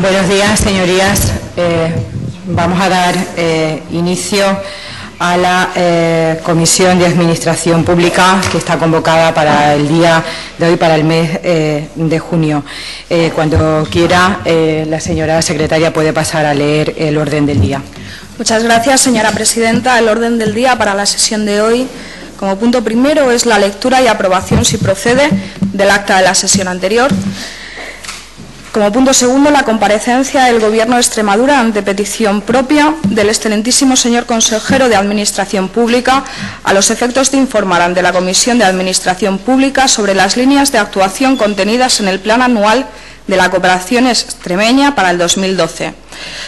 Buenos días, señorías. Vamos a dar inicio a la Comisión de Administración Pública que está convocada para el día de hoy, para el mes de junio. Cuando quiera, la señora secretaria puede pasar a leer el orden del día. Muchas gracias, señora presidenta. El orden del día para la sesión de hoy, como punto primero, es la lectura y aprobación, si procede, del acta de la sesión anterior. Como punto segundo, la comparecencia del Gobierno de Extremadura ante petición propia del excelentísimo señor consejero de Administración Pública a los efectos de informar ante la Comisión de Administración Pública sobre las líneas de actuación contenidas en el Plan Anual de la Cooperación Extremeña para el 2012,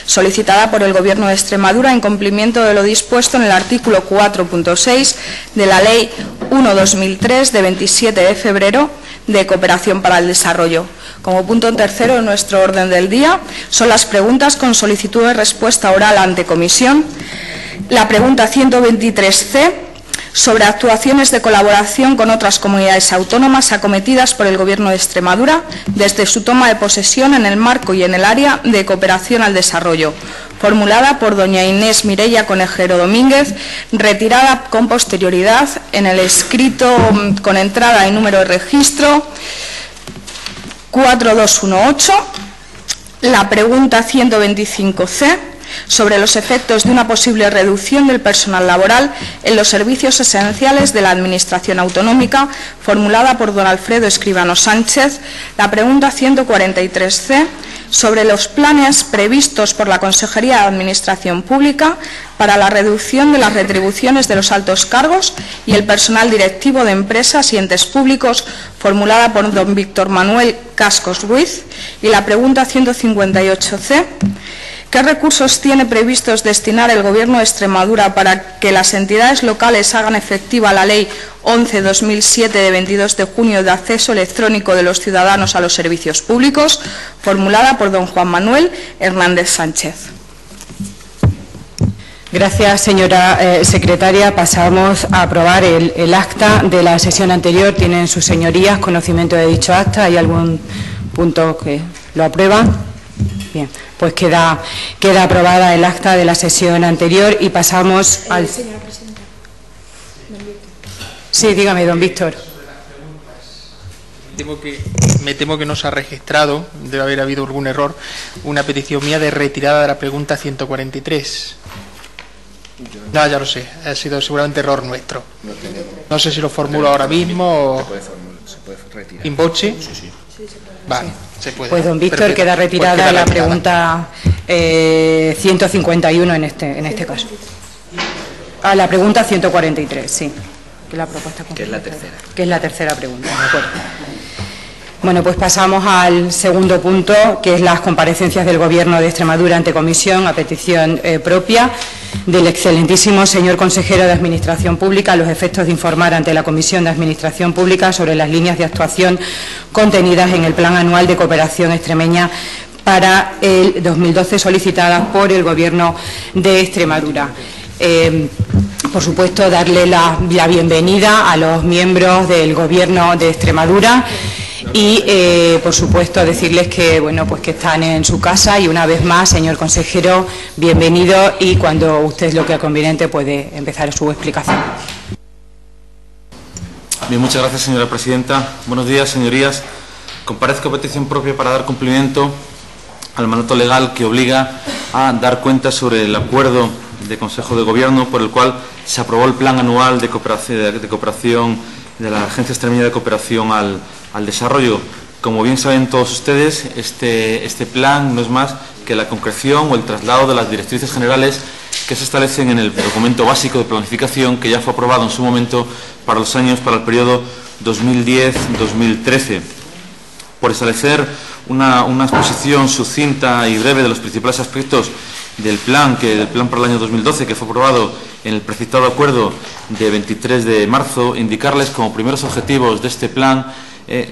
solicitada por el Gobierno de Extremadura en cumplimiento de lo dispuesto en el artículo 4.6 de la Ley 1/2003 de 27 de febrero de Cooperación para el Desarrollo. Como punto tercero de nuestro orden del día son las preguntas con solicitud de respuesta oral ante comisión. La pregunta 123C sobre actuaciones de colaboración con otras comunidades autónomas acometidas por el Gobierno de Extremadura desde su toma de posesión en el marco y en el área de cooperación al desarrollo, formulada por doña Inés Mireia Conejero Domínguez, retirada con posterioridad en el escrito con entrada y número de registro 4218, la pregunta 125C sobre los efectos de una posible reducción del personal laboral en los servicios esenciales de la Administración Autonómica, formulada por don Alfredo Escribano Sánchez, la pregunta 143C sobre los planes previstos por la Consejería de Administración Pública para la reducción de las retribuciones de los altos cargos y el personal directivo de empresas y entes públicos, formulada por don Víctor Manuel Cascos Ruiz, y la pregunta 158C. ¿Qué recursos tiene previstos destinar el Gobierno de Extremadura para que las entidades locales hagan efectiva la Ley 11/2007 de 22 de junio de acceso electrónico de los ciudadanos a los servicios públicos, formulada por don Juan Manuel Hernández Sánchez? Gracias, señora secretaria. Pasamos a aprobar el acta de la sesión anterior. ¿Tienen sus señorías conocimiento de dicho acta? ¿Hay algún punto que lo aprueba? Bien, pues queda aprobada el acta de la sesión anterior y pasamos al... Señora presidenta. Sí, dígame, don Víctor. Me temo que no se ha registrado, debe haber habido algún error, una petición mía de retirada de la pregunta 143. No, ya lo sé, ha sido seguramente error nuestro. No sé si lo formulo ahora mismo o... Se puede retirar. ¿In voce? Sí. Vale, se puede. Pues don Víctor, Perfecto. queda retirada Pues queda la retirada. pregunta 151 en este caso. La pregunta 143, sí. Que la propuesta Que es la tercera. Que es la tercera pregunta, de acuerdo. Bueno, pues pasamos al segundo punto, que es las comparecencias del Gobierno de Extremadura ante comisión a petición propia del excelentísimo señor consejero de Administración Pública a los efectos de informar ante la Comisión de Administración Pública sobre las líneas de actuación contenidas en el Plan Anual de Cooperación Extremeña para el 2012 solicitadas por el Gobierno de Extremadura. Por supuesto, darle la bienvenida a los miembros del Gobierno de Extremadura y, por supuesto, decirles que, bueno, pues que están en su casa y, una vez más, señor consejero, bienvenido y cuando usted lo crea conveniente puede empezar su explicación. Bien, muchas gracias, señora presidenta. Buenos días, señorías. Comparezco a petición propia para dar cumplimiento al mandato legal que obliga a dar cuenta sobre el acuerdo de Consejo de Gobierno por el cual se aprobó el Plan Anual de Cooperación de la Agencia Extremeña de Cooperación al Desarrollo. Como bien saben todos ustedes, este plan no es más que la concreción o el traslado de las directrices generales que se establecen en el documento básico de planificación que ya fue aprobado en su momento para el periodo 2010-2013. Por establecer una exposición sucinta y breve de los principales aspectos del plan para el año 2012, que fue aprobado en el precitado acuerdo de 23 de marzo, indicarles como primeros objetivos de este plan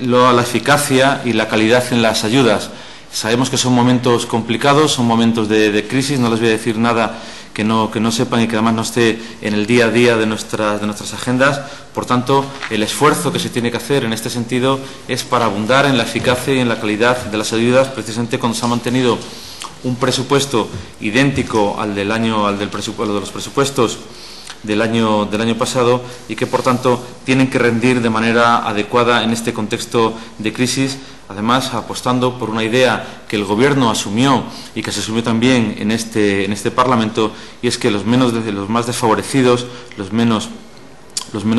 la eficacia y la calidad en las ayudas. Sabemos que son momentos complicados, son momentos de crisis, no les voy a decir nada que no sepan y que además no esté en el día a día de nuestras agendas. Por tanto, el esfuerzo que se tiene que hacer en este sentido es para abundar en la eficacia y en la calidad de las ayudas, precisamente cuando se ha mantenido un presupuesto idéntico al de los presupuestos del año pasado, y que por tanto tienen que rendir de manera adecuada en este contexto de crisis, además apostando por una idea que el Gobierno asumió y que se asumió también en este Parlamento, y es que los más desfavorecidos, los menos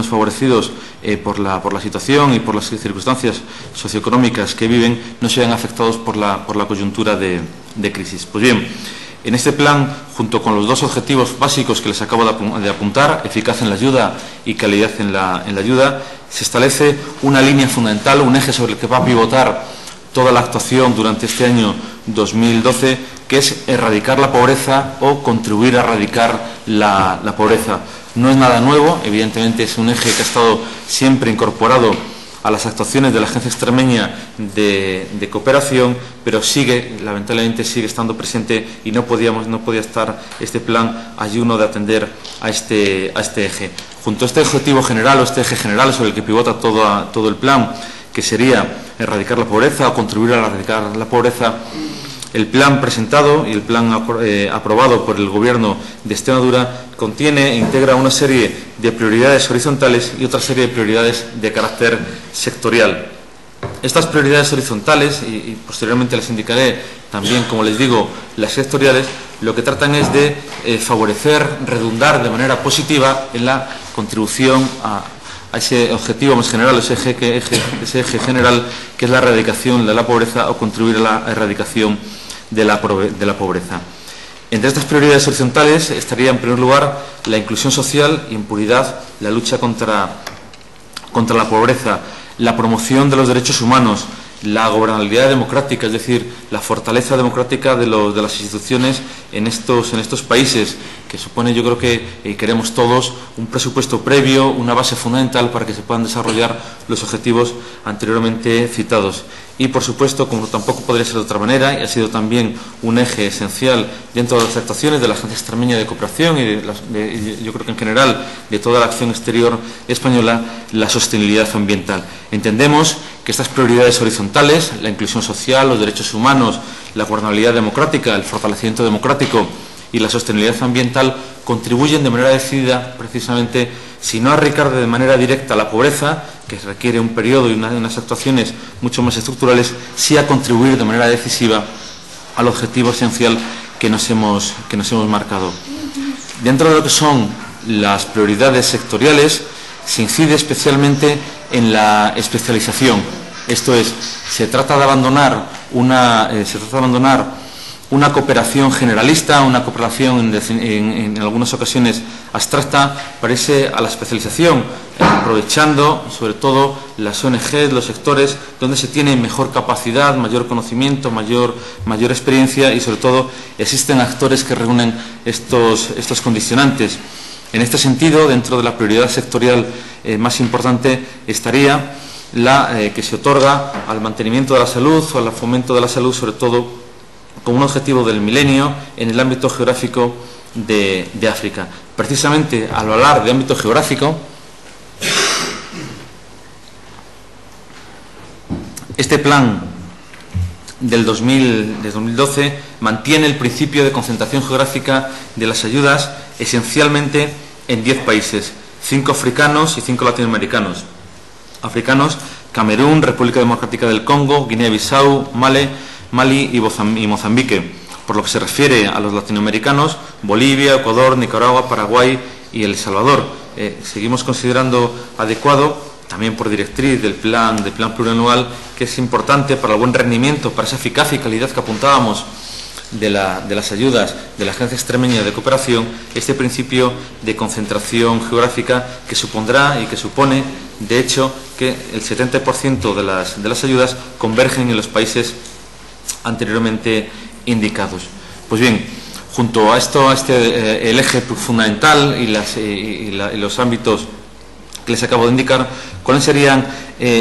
favorecidos por la situación y por las circunstancias socioeconómicas que viven, no se vean afectados por la coyuntura de crisis. Pues bien, en este plan, junto con los dos objetivos básicos que les acabo de apuntar, eficacia en la ayuda y calidad en la ayuda, se establece una línea fundamental, un eje sobre el que va a pivotar toda la actuación durante este año 2012, que es erradicar la pobreza o contribuir a erradicar la pobreza. No es nada nuevo, evidentemente es un eje que ha estado siempre incorporado a las actuaciones de la Agencia Extremeña de Cooperación, pero lamentablemente sigue estando presente, y no podía estar este plan ayuno de atender a este eje. Junto a este objetivo general o este eje general sobre el que pivota todo el plan, que sería erradicar la pobreza o contribuir a erradicar la pobreza, el plan presentado y el plan aprobado por el Gobierno de Extremadura contiene e integra una serie de prioridades horizontales y otra serie de prioridades de carácter sectorial. Estas prioridades horizontales, y posteriormente les indicaré también, como les digo, las sectoriales, lo que tratan es de favorecer, redundar de manera positiva en la contribución a ese objetivo más general, ese eje general, que es la erradicación de la pobreza o contribuir a la erradicación de la pobreza. Entre estas prioridades horizontales estaría, en primer lugar, la inclusión social y, en puridad, la lucha contra la pobreza, la promoción de los derechos humanos, la gobernabilidad democrática, es decir, la fortaleza democrática de las instituciones en estos países, que supone, yo creo que queremos todos, un presupuesto previo, una base fundamental para que se puedan desarrollar los objetivos anteriormente citados. Y, por supuesto, como tampoco podría ser de otra manera, y ha sido también un eje esencial dentro de las actuaciones de la Agencia Extremeña de Cooperación y yo creo que en general de toda la acción exterior española, la sostenibilidad ambiental. Entendemos que estas prioridades horizontales, la inclusión social, los derechos humanos, la gobernabilidad democrática, el fortalecimiento democrático y la sostenibilidad ambiental contribuyen de manera decidida, precisamente, si no a erradicar de manera directa la pobreza, que requiere un periodo y unas actuaciones mucho más estructurales, sí a contribuir de manera decisiva al objetivo esencial que nos hemos marcado. Dentro de lo que son las prioridades sectoriales, se incide especialmente en la especialización. Esto es, se trata de abandonar una cooperación generalista, una cooperación en algunas ocasiones abstracta, para irse a la especialización, aprovechando sobre todo las ONG, los sectores donde se tiene mejor capacidad, mayor conocimiento, mayor experiencia, y sobre todo existen actores que reúnen estos condicionantes. En este sentido, dentro de la prioridad sectorial más importante estaría la que se otorga al mantenimiento de la salud o al fomento de la salud, sobre todo como un objetivo del milenio en el ámbito geográfico de África. Precisamente al hablar de ámbito geográfico, este plan del 2012 mantiene el principio de concentración geográfica de las ayudas esencialmente en 10 países, 5 africanos y 5 latinoamericanos. Africanos: Camerún, República Democrática del Congo, Guinea-Bissau, Mali y Mozambique. Por lo que se refiere a los latinoamericanos, Bolivia, Ecuador, Nicaragua, Paraguay y El Salvador. Seguimos considerando adecuado, también por directriz del plan plurianual, que es importante para el buen rendimiento, para esa eficacia y calidad que apuntábamos de las ayudas de la Agencia Extremeña de Cooperación, este principio de concentración geográfica que supondrá y que supone, de hecho, que el 70% de las ayudas convergen en los países anteriormente indicados. Pues bien, junto a esto, el eje fundamental y los ámbitos que les acabo de indicar, ¿cuáles serían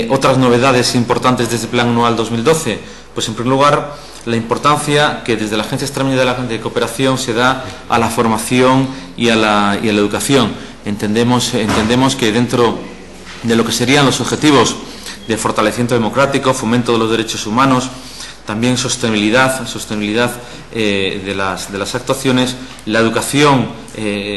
otras novedades importantes de este Plan Anual 2012? Pues en primer lugar, la importancia que desde la Agencia Extremeña de Cooperación se da a la formación y a la educación. Entendemos que dentro de lo que serían los objetivos de fortalecimiento democrático, fomento de los derechos humanos, también sostenibilidad de las actuaciones, la educación,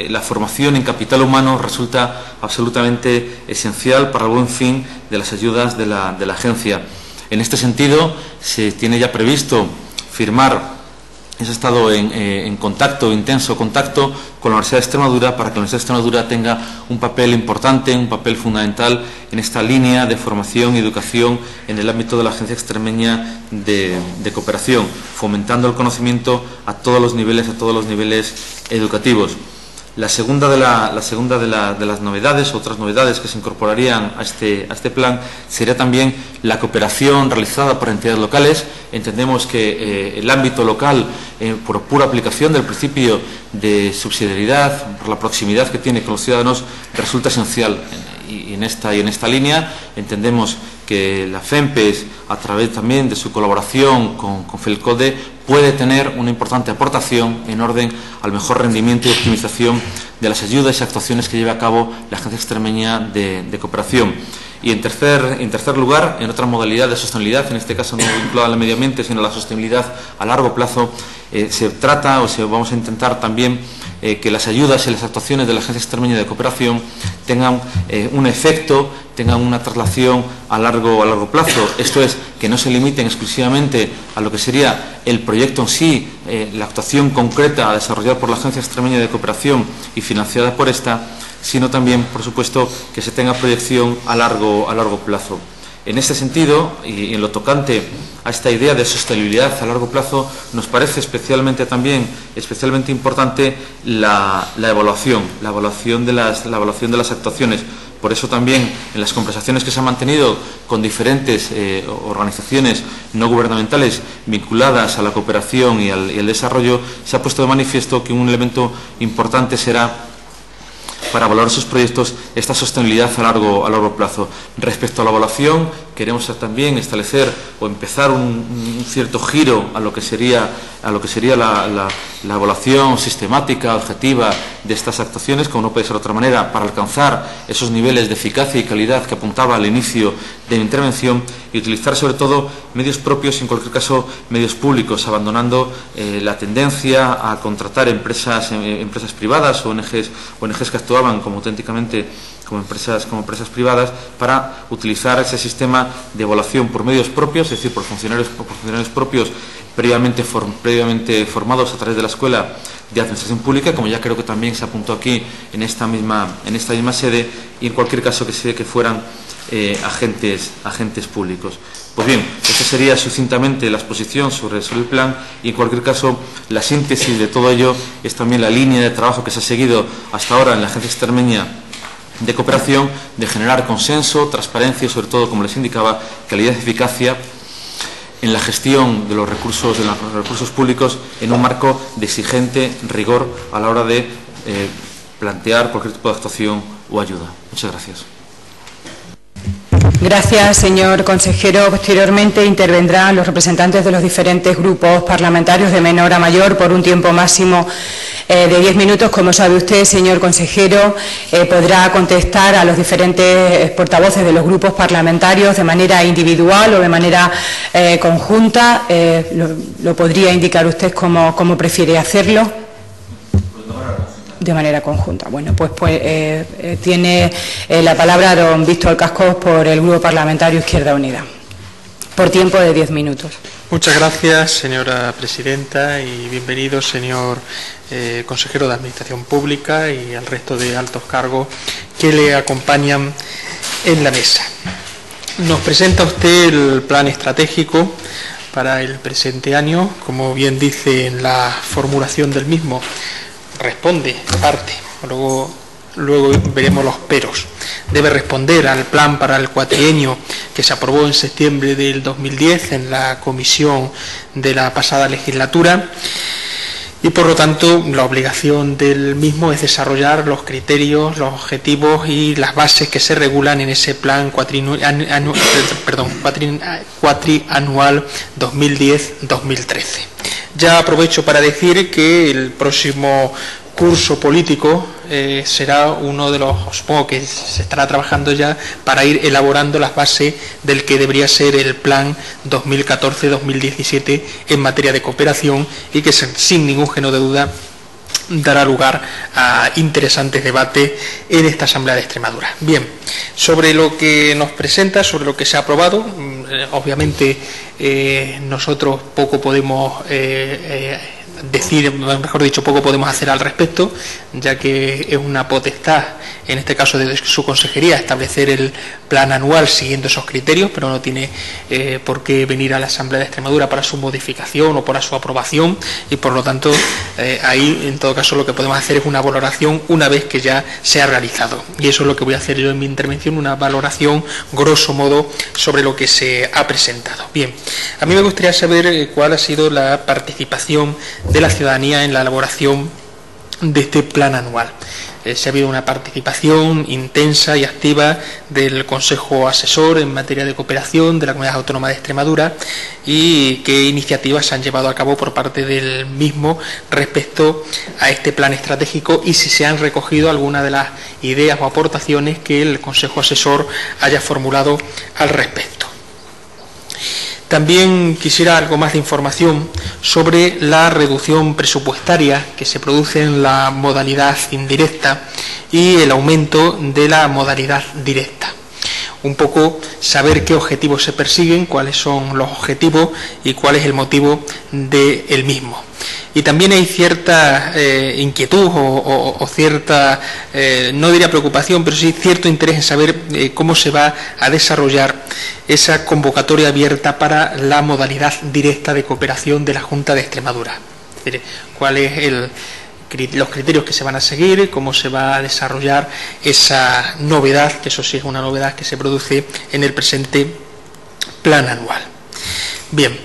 la formación en capital humano resulta absolutamente esencial para el buen fin de las ayudas de la agencia. En este sentido, se tiene ya previsto firmar. Se ha estado en intenso contacto con la Universidad de Extremadura para que la Universidad de Extremadura tenga un papel importante, un papel fundamental en esta línea de formación y educación en el ámbito de la Agencia Extremeña de Cooperación, fomentando el conocimiento a todos los niveles educativos. La segunda de las novedades, otras novedades que se incorporarían a este plan, sería también la cooperación realizada por entidades locales. Entendemos que el ámbito local, por pura aplicación del principio de subsidiariedad, por la proximidad que tiene con los ciudadanos, resulta esencial. Y en esta línea entendemos que la FEMPES, a través también de su colaboración con FELCODE, puede tener una importante aportación en orden al mejor rendimiento y optimización de las ayudas y actuaciones que lleva a cabo la Agencia Extremeña de Cooperación. Y en tercer lugar, en otra modalidad de sostenibilidad, en este caso no vinculada al medio ambiente, sino a la sostenibilidad a largo plazo, vamos a intentar también que las ayudas y las actuaciones de la Agencia Extremeña de Cooperación tengan un efecto, tengan una traslación a largo plazo. Esto es, que no se limiten exclusivamente a lo que sería el proyecto en sí, la actuación concreta a desarrollar por la Agencia Extremeña de Cooperación y financiada por esta, sino también, por supuesto, que se tenga proyección a largo plazo. En este sentido, y en lo tocante a esta idea de sostenibilidad a largo plazo, nos parece especialmente importante la evaluación de las actuaciones. Por eso también en las conversaciones que se han mantenido con diferentes organizaciones no gubernamentales vinculadas a la cooperación y al desarrollo, se ha puesto de manifiesto que un elemento importante será, para valorar sus proyectos, esta sostenibilidad a largo plazo. Respecto a la evaluación, queremos también establecer o empezar un cierto giro a lo que sería la evaluación sistemática, objetiva de estas actuaciones, como no puede ser de otra manera, para alcanzar esos niveles de eficacia y calidad que apuntaba al inicio de mi intervención, y utilizar sobre todo medios propios y en cualquier caso medios públicos, abandonando la tendencia a contratar empresas privadas o ONGs que actuaban como auténticamente como empresas privadas, para utilizar ese sistema de evaluación por medios propios, es decir, por funcionarios propios previamente formados a través de la Escuela de Administración Pública, como ya creo que también se apuntó aquí en esta misma sede, y en cualquier caso que fueran agentes públicos. Pues bien, esta sería sucintamente la exposición sobre el plan, y en cualquier caso la síntesis de todo ello es también la línea de trabajo que se ha seguido hasta ahora en la Agencia Extremeña de Cooperación, de generar consenso, transparencia y, sobre todo, como les indicaba, calidad y eficacia en la gestión de los recursos públicos, en un marco de exigente rigor a la hora de plantear cualquier tipo de actuación o ayuda. Muchas gracias. Gracias, señor consejero. Posteriormente intervendrán los representantes de los diferentes grupos parlamentarios de menor a mayor por un tiempo máximo de 10 minutos. Como sabe usted, señor consejero, podrá contestar a los diferentes portavoces de los grupos parlamentarios de manera individual o de manera conjunta. Lo podría indicar usted cómo prefiere hacerlo. De manera conjunta. Bueno, pues tiene la palabra don Víctor Cascos por el Grupo Parlamentario Izquierda Unida, por tiempo de 10 minutos. Muchas gracias, señora presidenta, y bienvenido, señor consejero de Administración Pública, y al resto de altos cargos que le acompañan en la mesa. Nos presenta usted el plan estratégico para el presente año. Como bien dice en la formulación del mismo, responde parte, luego veremos los peros. Debe responder al plan para el cuatrienio que se aprobó en septiembre del 2010 en la comisión de la pasada legislatura, y por lo tanto la obligación del mismo es desarrollar los criterios, los objetivos y las bases que se regulan en ese plan cuatrianual 2010-2013. Ya aprovecho para decir que el próximo curso político será uno de los, supongo que se estará trabajando ya para ir elaborando las bases del que debería ser el plan 2014-2017 en materia de cooperación, y que sin ningún género de duda dará lugar a interesantes debates en esta Asamblea de Extremadura. Bien, sobre lo que nos presenta, sobre lo que se ha aprobado, obviamente nosotros poco podemos decir, mejor dicho, poco podemos hacer al respecto, ya que es una potestad, en este caso de su consejería, establecer el plan anual siguiendo esos criterios, pero no tiene por qué venir a la Asamblea de Extremadura para su modificación o para su aprobación, y por lo tanto ahí en todo caso lo que podemos hacer es una valoración una vez que ya se ha realizado, y eso es lo que voy a hacer yo en mi intervención, una valoración grosso modo sobre lo que se ha presentado. Bien, a mí me gustaría saber cuál ha sido la participación de la ciudadanía en la elaboración de este plan anual. Si ha habido una participación intensa y activa del Consejo Asesor en materia de cooperación de la Comunidad Autónoma de Extremadura, y qué iniciativas se han llevado a cabo por parte del mismo respecto a este plan estratégico, y si se han recogido algunas de las ideas o aportaciones que el Consejo Asesor haya formulado al respecto. También quisiera algo más de información sobre la reducción presupuestaria que se produce en la modalidad indirecta y el aumento de la modalidad directa. Un poco saber qué objetivos se persiguen, cuáles son los objetivos y cuál es el motivo del mismo. Y también hay cierta inquietud o cierta, no diría preocupación, pero sí cierto interés en saber cómo se va a desarrollar esa convocatoria abierta para la modalidad directa de cooperación de la Junta de Extremadura. Es decir, cuál es los criterios que se van a seguir, cómo se va a desarrollar esa novedad, que eso sí es una novedad que se produce en el presente plan anual. Bien,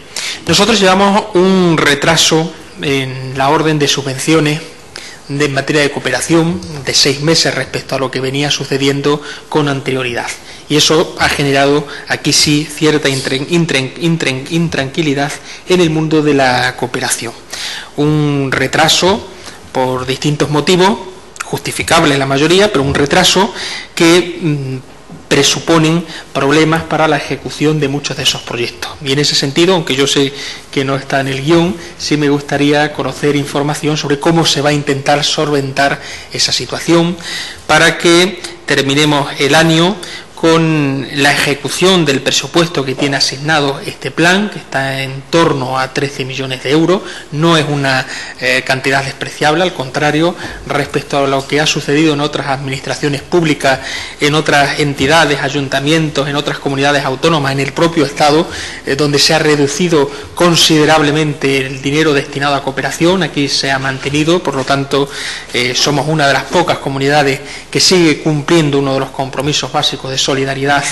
nosotros llevamos un retraso en la orden de subvenciones en materia de cooperación de 6 meses respecto a lo que venía sucediendo con anterioridad, y eso ha generado aquí sí cierta intranquilidad en el mundo de la cooperación. Un retraso por distintos motivos, justificable la mayoría, pero un retraso que presuponen problemas para la ejecución de muchos de esos proyectos. Y en ese sentido, aunque yo sé que no está en el guión, sí me gustaría conocer información sobre cómo se va a intentar solventar esa situación para que terminemos el año con la ejecución del presupuesto que tiene asignado este plan, que está en torno a 13 millones de euros. No es una cantidad despreciable, al contrario, respecto a lo que ha sucedido en otras administraciones públicas, en otras entidades, ayuntamientos, en otras comunidades autónomas, en el propio Estado, donde se ha reducido considerablemente el dinero destinado a cooperación. Aquí se ha mantenido, por lo tanto, somos una de las pocas comunidades que sigue cumpliendo uno de los compromisos básicos de solidaridad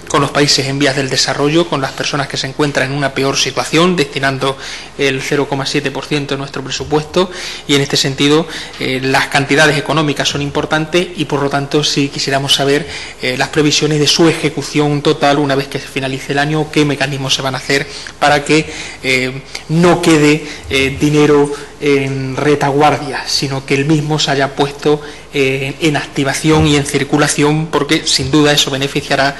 con los países en vías del desarrollo, con las personas que se encuentran en una peor situación, destinando el 0,7% de nuestro presupuesto, y en este sentido las cantidades económicas son importantes, y por lo tanto sí quisiéramos saber las previsiones de su ejecución total una vez que se finalice el año, qué mecanismos se van a hacer para que no quede dinero en retaguardia, sino que el mismo se haya puesto en activación y en circulación, porque sin duda eso beneficiará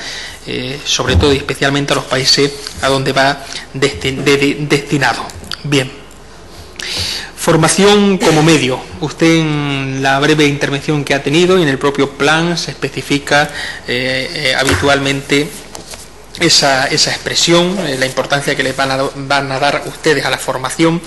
sobre todo y especialmente a los países a donde va destinado. Bien, formación como medio. Usted en la breve intervención que ha tenido y en el propio plan se especifica habitualmente esa expresión, la importancia que le van a dar ustedes a la formación.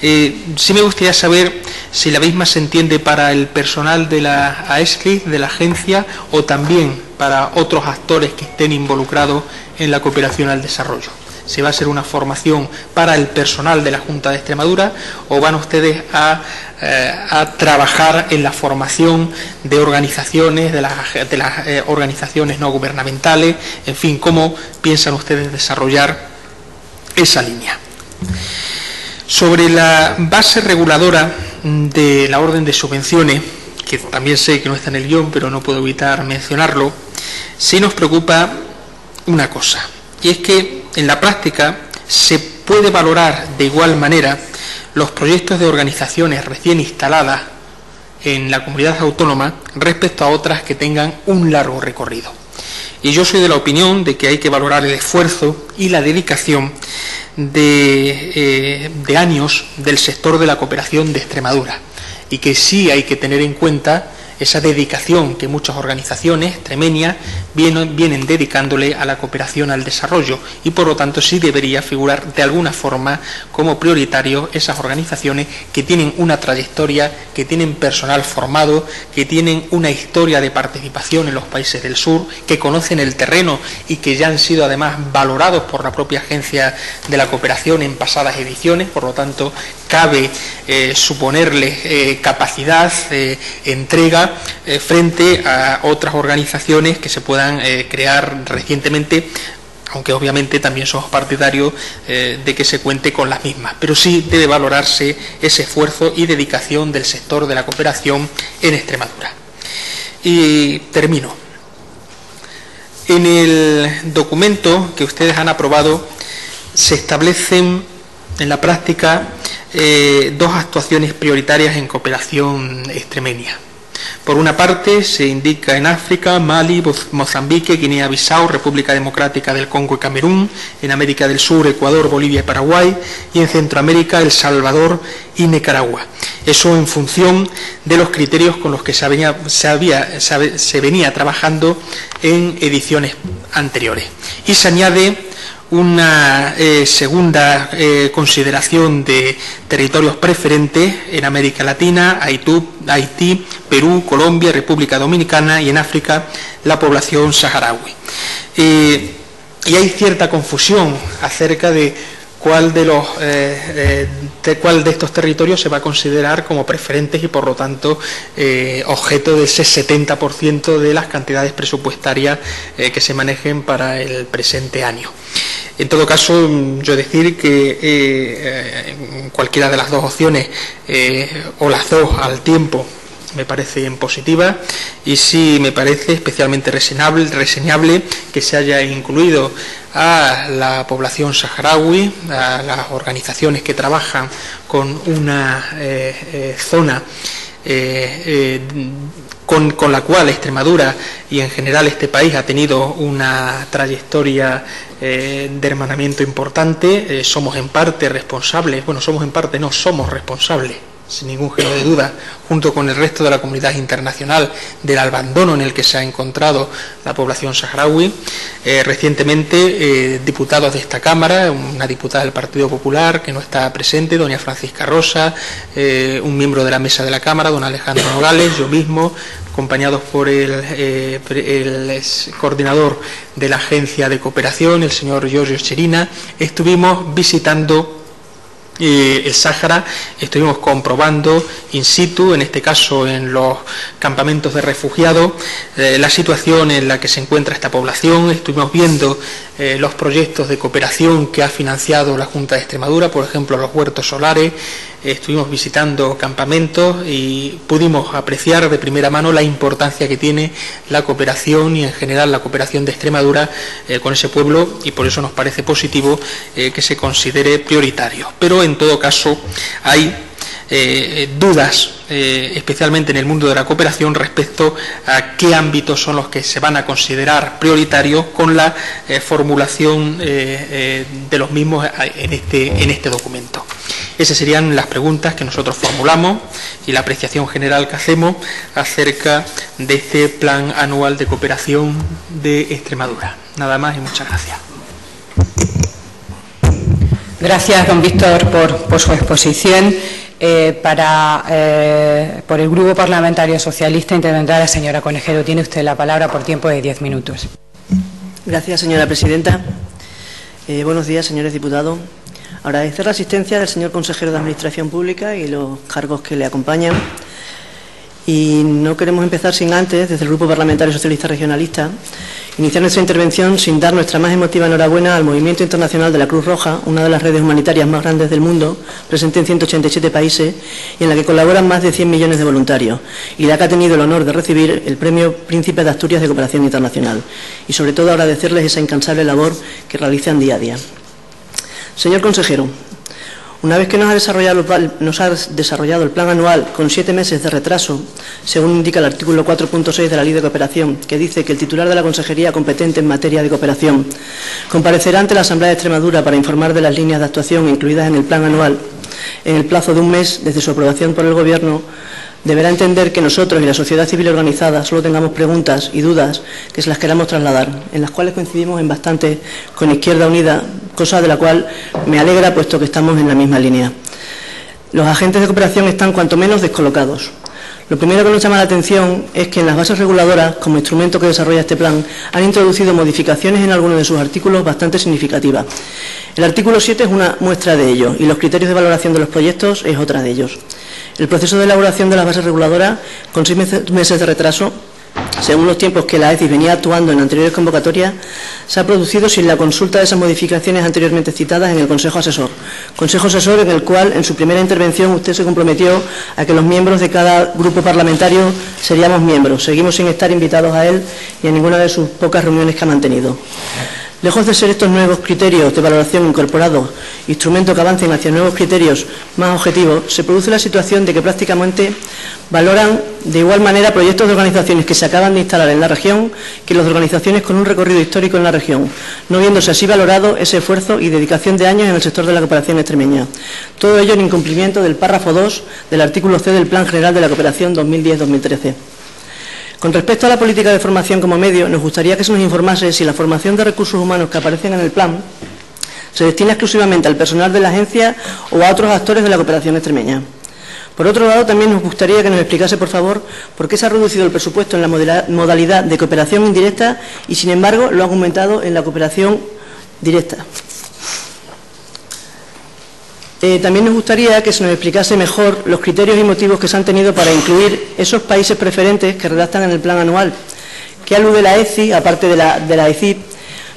Sí me gustaría saber si la misma se entiende para el personal de la AESCLIS, de la agencia, o también para otros actores que estén involucrados en la cooperación al desarrollo. Si va a ser una formación para el personal de la Junta de Extremadura, o van ustedes a trabajar en la formación de organizaciones, de las organizaciones no gubernamentales, en fin, cómo piensan ustedes desarrollar esa línea. Sobre la base reguladora de la orden de subvenciones, que también sé que no está en el guión, pero no puedo evitar mencionarlo, sí nos preocupa una cosa, y es que en la práctica se puede valorar de igual manera los proyectos de organizaciones recién instaladas en la comunidad autónoma respecto a otras que tengan un largo recorrido. Y yo soy de la opinión de que hay que valorar el esfuerzo y la dedicación de años del sector de la cooperación de Extremadura, y que sí hay que tener en cuenta esa dedicación que muchas organizaciones extremeñas vienen dedicándole a la cooperación al desarrollo, y por lo tanto sí debería figurar de alguna forma como prioritario esas organizaciones que tienen una trayectoria, que tienen personal formado, que tienen una historia de participación en los países del sur, que conocen el terreno y que ya han sido además valorados por la propia Agencia de la Cooperación en pasadas ediciones. Por lo tanto, cabe suponerles capacidad, entrega frente a otras organizaciones que se puedan crear recientemente, aunque obviamente también somos partidarios de que se cuente con las mismas, pero sí debe valorarse ese esfuerzo y dedicación del sector de la cooperación en Extremadura. Y termino. En el documento que ustedes han aprobado se establecen en la práctica dos actuaciones prioritarias en cooperación extremeña. Por una parte, se indica en África, Mali, Mozambique, Guinea-Bissau, República Democrática del Congo y Camerún; en América del Sur, Ecuador, Bolivia y Paraguay; y en Centroamérica, El Salvador y Nicaragua. Eso en función de los criterios con los que se venía trabajando en ediciones anteriores. Y se añade una segunda consideración de territorios preferentes en América Latina, Haití, Perú, Colombia, República Dominicana, y en África la población saharaui. Y hay cierta confusión acerca de cuál de estos territorios se va a considerar como preferentes y por lo tanto objeto de ese 70% de las cantidades presupuestarias que se manejen para el presente año. En todo caso, yo decir que cualquiera de las dos opciones o las dos al tiempo me parecen positivas, y sí me parece especialmente reseñable que se haya incluido a la población saharaui, a las organizaciones que trabajan con una zona con la cual Extremadura y en general este país ha tenido una trayectoria de hermanamiento importante. Somos en parte responsables, somos responsables, sin ningún género de duda, junto con el resto de la comunidad internacional, del abandono en el que se ha encontrado la población saharaui. Recientemente, diputados de esta Cámara, una diputada del Partido Popular que no está presente, doña Francisca Rosa, un miembro de la mesa de la Cámara, don Alejandro Nogales, yo mismo, acompañados por el coordinador de la Agencia de Cooperación, el señor Giorgio Cerina, estuvimos visitando el Sáhara, estuvimos comprobando in situ, en este caso en los campamentos de refugiados, la situación en la que se encuentra esta población. Estuvimos viendo los proyectos de cooperación que ha financiado la Junta de Extremadura, por ejemplo los huertos solares. Estuvimos visitando campamentos y pudimos apreciar de primera mano la importancia que tiene la cooperación y en general la cooperación de Extremadura con ese pueblo, y por eso nos parece positivo que se considere prioritario. Pero en todo caso hay dudas, especialmente en el mundo de la cooperación, respecto a qué ámbitos son los que se van a considerar prioritarios con la formulación de los mismos en este documento. Esas serían las preguntas que nosotros formulamos y la apreciación general que hacemos acerca de este Plan Anual de Cooperación de Extremadura. Nada más y muchas gracias. Gracias, don Víctor, por su exposición. Por el Grupo Parlamentario Socialista intervendrá la señora Conejero. Tiene usted la palabra por tiempo de 10 minutos. Gracias, señora presidenta. Buenos días, señores diputados. Agradecer la asistencia del señor consejero de Administración Pública y los cargos que le acompañan. Y no queremos empezar sin antes, desde el Grupo Parlamentario Socialista Regionalista, iniciar nuestra intervención sin dar nuestra más emotiva enhorabuena al Movimiento Internacional de la Cruz Roja, una de las redes humanitarias más grandes del mundo, presente en 187 países y en la que colaboran más de 100 millones de voluntarios, y la que ha tenido el honor de recibir el Premio Príncipe de Asturias de Cooperación Internacional. Y sobre todo agradecerles esa incansable labor que realizan día a día. Señor consejero, una vez que nos ha desarrollado el plan anual con 7 meses de retraso, según indica el artículo 4.6 de la Ley de Cooperación, que dice que el titular de la consejería competente en materia de cooperación comparecerá ante la Asamblea de Extremadura para informar de las líneas de actuación incluidas en el plan anual en el plazo de un mes desde su aprobación por el Gobierno, deberá entender que nosotros y la sociedad civil organizada solo tengamos preguntas y dudas que se las queramos trasladar, en las cuales coincidimos en bastante con Izquierda Unida, cosa de la cual me alegra puesto que estamos en la misma línea. Los agentes de cooperación están cuanto menos descolocados. Lo primero que nos llama la atención es que en las bases reguladoras, como instrumento que desarrolla este plan, han introducido modificaciones en algunos de sus artículos bastante significativas. El artículo 7 es una muestra de ello y los criterios de valoración de los proyectos es otra de ellos. El proceso de elaboración de las bases reguladoras, con 6 meses de retraso, según los tiempos que la ECI venía actuando en anteriores convocatorias, se ha producido sin la consulta de esas modificaciones anteriormente citadas en el Consejo Asesor. Consejo Asesor en el cual, en su primera intervención, usted se comprometió a que los miembros de cada grupo parlamentario seríamos miembros. Seguimos sin estar invitados a él y a ninguna de sus pocas reuniones que ha mantenido. Lejos de ser estos nuevos criterios de valoración incorporados, instrumentos que avancen hacia nuevos criterios más objetivos, se produce la situación de que prácticamente valoran de igual manera proyectos de organizaciones que se acaban de instalar en la región que los de organizaciones con un recorrido histórico en la región, no viéndose así valorado ese esfuerzo y dedicación de años en el sector de la cooperación extremeña. Todo ello en incumplimiento del párrafo 2 del artículo C del Plan General de la Cooperación 2010-2013. Con respecto a la política de formación como medio, nos gustaría que se nos informase si la formación de recursos humanos que aparecen en el plan se destina exclusivamente al personal de la agencia o a otros actores de la cooperación extremeña. Por otro lado, también nos gustaría que nos explicase, por favor, por qué se ha reducido el presupuesto en la modalidad de cooperación indirecta y, sin embargo, lo ha aumentado en la cooperación directa. También nos gustaría que se nos explicase mejor los criterios y motivos que se han tenido para incluir esos países preferentes que redactan en el plan anual. ¿Qué alude la ECI, aparte de la ECIP,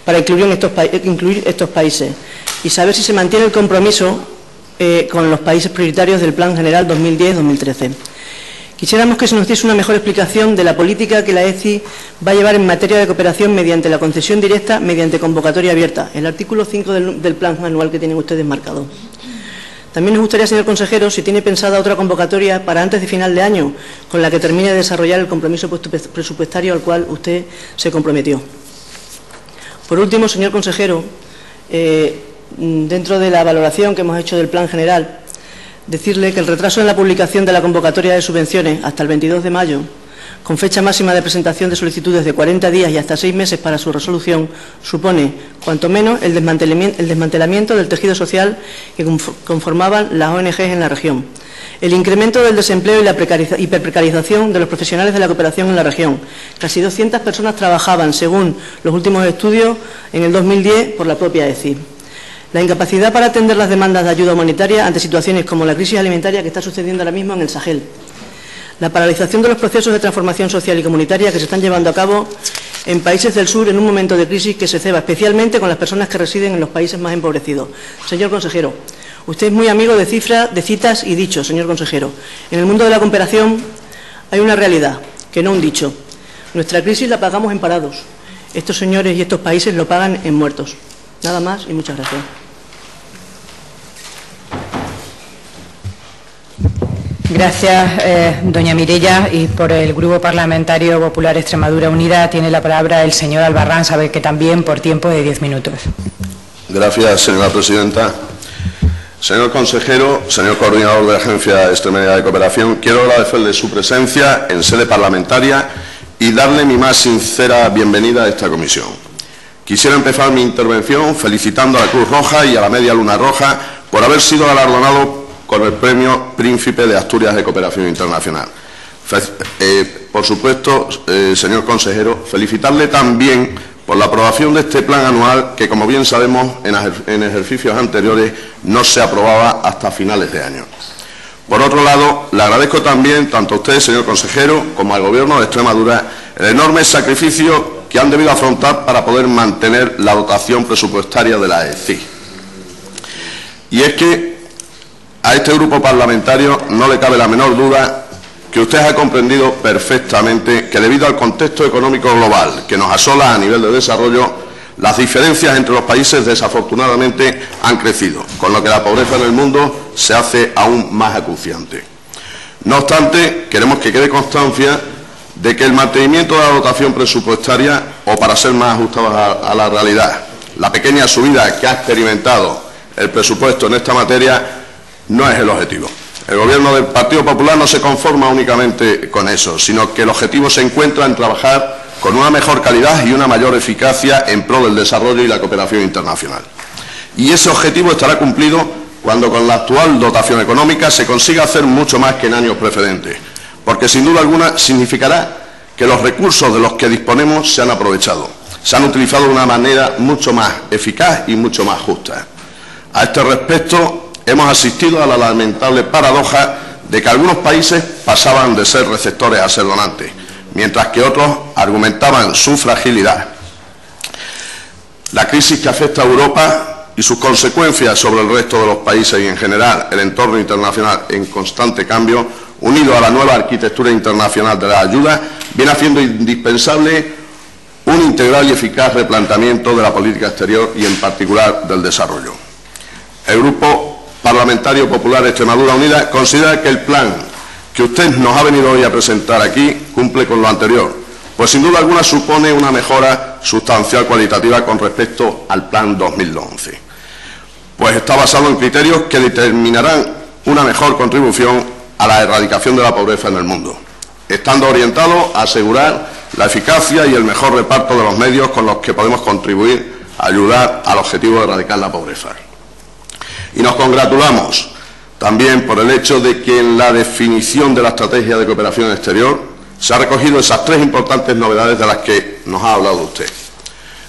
para incluir estos países? Y saber si se mantiene el compromiso con los países prioritarios del Plan General 2010-2013. Quisiéramos que se nos diese una mejor explicación de la política que la ECI va a llevar en materia de cooperación mediante la concesión directa, mediante convocatoria abierta, el artículo 5 del plan anual que tienen ustedes marcado. También nos gustaría, señor consejero, si tiene pensada otra convocatoria para antes de final de año, con la que termine de desarrollar el compromiso presupuestario al cual usted se comprometió. Por último, señor consejero, dentro de la valoración que hemos hecho del plan general, decirle que el retraso en la publicación de la convocatoria de subvenciones hasta el 22 de mayo, con fecha máxima de presentación de solicitudes de 40 días y hasta 6 meses para su resolución, supone, cuanto menos, el desmantelamiento del tejido social que conformaban las ONGs en la región, el incremento del desempleo y la hiperprecarización de los profesionales de la cooperación en la región. Casi 200 personas trabajaban, según los últimos estudios, en el 2010 por la propia ECI. La incapacidad para atender las demandas de ayuda humanitaria ante situaciones como la crisis alimentaria que está sucediendo ahora mismo en el Sahel. La paralización de los procesos de transformación social y comunitaria que se están llevando a cabo en países del sur en un momento de crisis que se ceba especialmente con las personas que residen en los países más empobrecidos. Señor consejero, usted es muy amigo de cifras, de citas y dichos, señor consejero. En el mundo de la cooperación hay una realidad, que no un dicho. Nuestra crisis la pagamos en parados. Estos señores y estos países lo pagan en muertos. Nada más y muchas gracias. Gracias, doña Mireia. Y por el Grupo Parlamentario Popular Extremadura Unida tiene la palabra el señor Albarrán, sabe que también por tiempo de 10 minutos. Gracias, señora presidenta. Señor consejero, señor coordinador de la Agencia Extremeña de Cooperación, quiero agradecerle su presencia en sede parlamentaria y darle mi más sincera bienvenida a esta comisión. Quisiera empezar mi intervención felicitando a la Cruz Roja y a la Media Luna Roja por haber sido galardonado con el Premio Príncipe de Asturias de Cooperación Internacional. Por supuesto, señor consejero, felicitarle también por la aprobación de este plan anual que, como bien sabemos, en ejercicios anteriores no se aprobaba hasta finales de año. Por otro lado, le agradezco también tanto a usted, señor consejero, como al Gobierno de Extremadura el enorme sacrificio que han debido afrontar para poder mantener la dotación presupuestaria de la ECI. Y es que a este grupo parlamentario no le cabe la menor duda que usted ha comprendido perfectamente que debido al contexto económico global que nos asola a nivel de desarrollo, las diferencias entre los países desafortunadamente han crecido, con lo que la pobreza en el mundo se hace aún más acuciante. No obstante, queremos que quede constancia de que el mantenimiento de la dotación presupuestaria, o para ser más ajustados a la realidad, la pequeña subida que ha experimentado el presupuesto en esta materia, no es el objetivo. El Gobierno del Partido Popular no se conforma únicamente con eso, sino que el objetivo se encuentra en trabajar con una mejor calidad y una mayor eficacia en pro del desarrollo y la cooperación internacional. Y ese objetivo estará cumplido cuando con la actual dotación económica se consiga hacer mucho más que en años precedentes, porque sin duda alguna significará que los recursos de los que disponemos se han aprovechado, se han utilizado de una manera mucho más eficaz y mucho más justa. A este respecto, hemos asistido a la lamentable paradoja de que algunos países pasaban de ser receptores a ser donantes, mientras que otros argumentaban su fragilidad. La crisis que afecta a Europa y sus consecuencias sobre el resto de los países y en general el entorno internacional en constante cambio, unido a la nueva arquitectura internacional de la ayuda, viene haciendo indispensable un integral y eficaz replanteamiento de la política exterior y en particular del desarrollo. El Grupo Parlamentario Popular Extremadura Unida considera que el plan que usted nos ha venido hoy a presentar aquí cumple con lo anterior, pues sin duda alguna supone una mejora sustancial cualitativa con respecto al Plan 2011, pues está basado en criterios que determinarán una mejor contribución a la erradicación de la pobreza en el mundo, estando orientado a asegurar la eficacia y el mejor reparto de los medios con los que podemos contribuir a ayudar al objetivo de erradicar la pobreza. Y nos congratulamos también por el hecho de que en la definición de la estrategia de cooperación exterior se han recogido esas tres importantes novedades de las que nos ha hablado usted.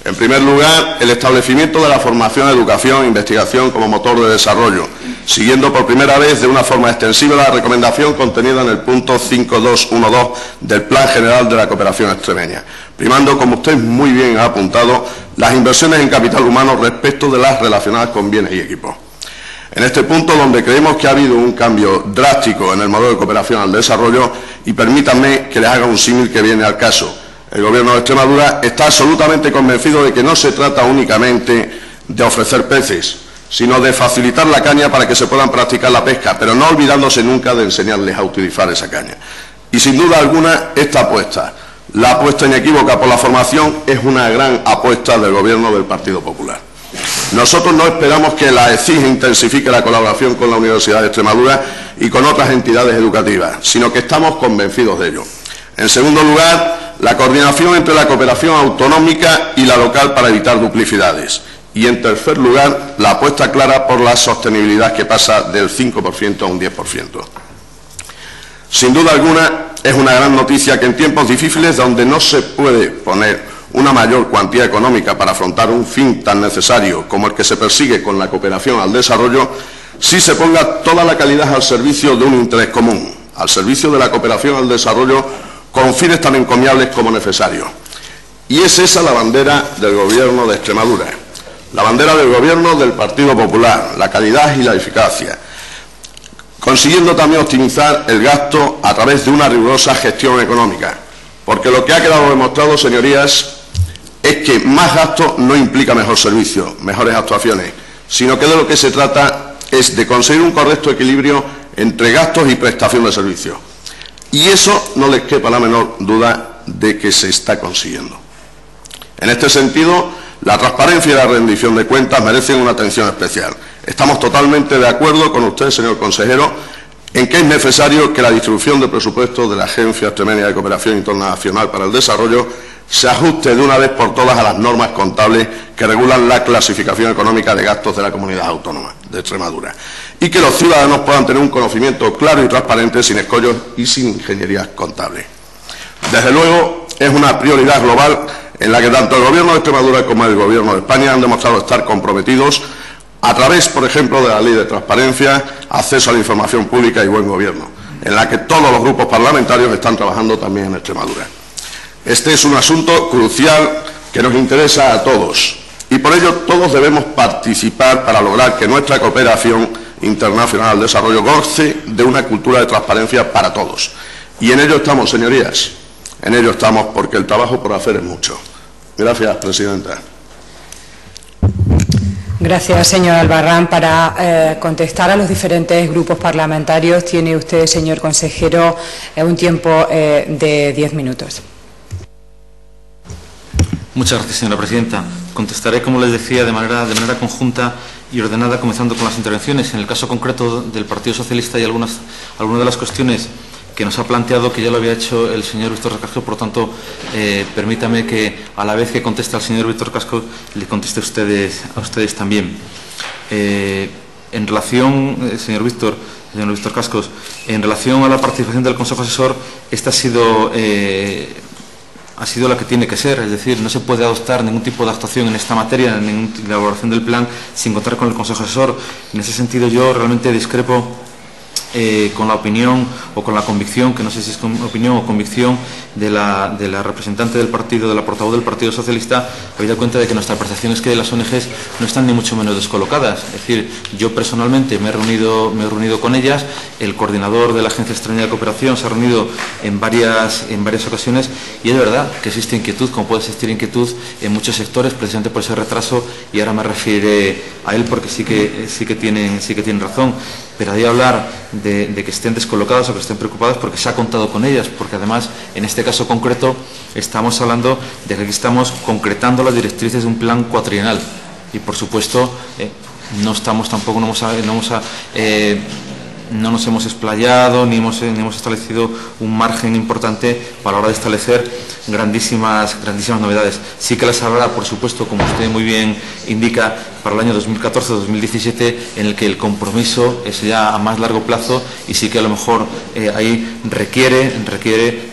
En primer lugar, el establecimiento de la formación, educación e investigación como motor de desarrollo, siguiendo por primera vez de una forma extensiva la recomendación contenida en el punto 5212 del Plan General de la Cooperación Extremeña, primando, como usted muy bien ha apuntado, las inversiones en capital humano respecto de las relacionadas con bienes y equipos. En este punto, donde creemos que ha habido un cambio drástico en el modelo de cooperación al desarrollo, y permítanme que les haga un símil que viene al caso. El Gobierno de Extremadura está absolutamente convencido de que no se trata únicamente de ofrecer peces, sino de facilitar la caña para que se puedan practicar la pesca, pero no olvidándose nunca de enseñarles a utilizar esa caña. Y sin duda alguna, esta apuesta, la apuesta inequívoca por la formación, es una gran apuesta del Gobierno del Partido Popular. Nosotros no esperamos que la ECIG intensifique la colaboración con la Universidad de Extremadura y con otras entidades educativas, sino que estamos convencidos de ello. En segundo lugar, la coordinación entre la cooperación autonómica y la local para evitar duplicidades. Y en tercer lugar, la apuesta clara por la sostenibilidad que pasa del 5% a un 10%. Sin duda alguna, es una gran noticia que en tiempos difíciles donde no se puede poner una mayor cuantía económica para afrontar un fin tan necesario como el que se persigue con la cooperación al desarrollo, sí se ponga toda la calidad al servicio de un interés común, al servicio de la cooperación al desarrollo con fines tan encomiables como necesarios. Y es esa la bandera del Gobierno de Extremadura, la bandera del Gobierno del Partido Popular, la calidad y la eficacia, consiguiendo también optimizar el gasto a través de una rigurosa gestión económica, porque lo que ha quedado demostrado, señorías, es que más gasto no implica mejor servicio, mejores actuaciones, sino que de lo que se trata es de conseguir un correcto equilibrio entre gastos y prestación de servicios. Y eso no les quepa la menor duda de que se está consiguiendo. En este sentido, la transparencia y la rendición de cuentas merecen una atención especial. Estamos totalmente de acuerdo con usted, señor consejero, en que es necesario que la distribución de presupuestos de la Agencia Extremeña de Cooperación Internacional para el Desarrollo se ajuste de una vez por todas a las normas contables que regulan la clasificación económica de gastos de la Comunidad Autónoma de Extremadura y que los ciudadanos puedan tener un conocimiento claro y transparente, sin escollos y sin ingenierías contables. Desde luego, es una prioridad global en la que tanto el Gobierno de Extremadura como el Gobierno de España han demostrado estar comprometidos a través, por ejemplo, de la Ley de Transparencia, Acceso a la Información Pública y Buen Gobierno, en la que todos los grupos parlamentarios están trabajando también en Extremadura. Este es un asunto crucial que nos interesa a todos y por ello todos debemos participar para lograr que nuestra cooperación internacional al desarrollo goce de una cultura de transparencia para todos. Y en ello estamos, señorías, en ello estamos porque el trabajo por hacer es mucho. Gracias, presidenta. Gracias, señor Albarrán. Para contestar a los diferentes grupos parlamentarios, tiene usted, señor consejero, un tiempo de 10 minutos. Muchas gracias, señora presidenta. Contestaré, como les decía, de manera conjunta y ordenada, comenzando con las intervenciones. En el caso concreto del Partido Socialista hay algunas de las cuestiones que nos ha planteado que ya lo había hecho el señor Víctor Casco, por tanto, permítame que a la vez que conteste al señor Víctor Casco, le conteste a ustedes también. En relación, señor Víctor Cascos, en relación a la participación del Consejo Asesor, esta ha sido la que tiene que ser, es decir, no se puede adoptar ningún tipo de actuación en esta materia, en la elaboración del plan, sin contar con el Consejo Asesor. En ese sentido, yo realmente discrepo con la opinión o con la convicción, que no sé si es opinión o convicción, de la representante del partido, de la portavoz del Partido Socialista, habida cuenta de que nuestra percepción es que las ONGs no están ni mucho menos descolocadas. Es decir, yo personalmente me he reunido con ellas, el coordinador de la Agencia Extremeña de Cooperación se ha reunido en varias ocasiones y es verdad que existe inquietud, como puede existir inquietud en muchos sectores, precisamente por ese retraso, y ahora me referiré a él porque sí que tienen razón. Pero hay que hablar de que estén descolocadas o que estén preocupadas porque se ha contado con ellas, porque además en este caso concreto estamos hablando de que aquí estamos concretando las directrices de un plan cuatrienal y por supuesto no nos hemos explayado ni hemos establecido un margen importante para la hora de establecer grandísimas novedades. Sí que las habrá, por supuesto, como usted muy bien indica, para el año 2014-2017, en el que el compromiso es ya a más largo plazo y sí que a lo mejor ahí requiere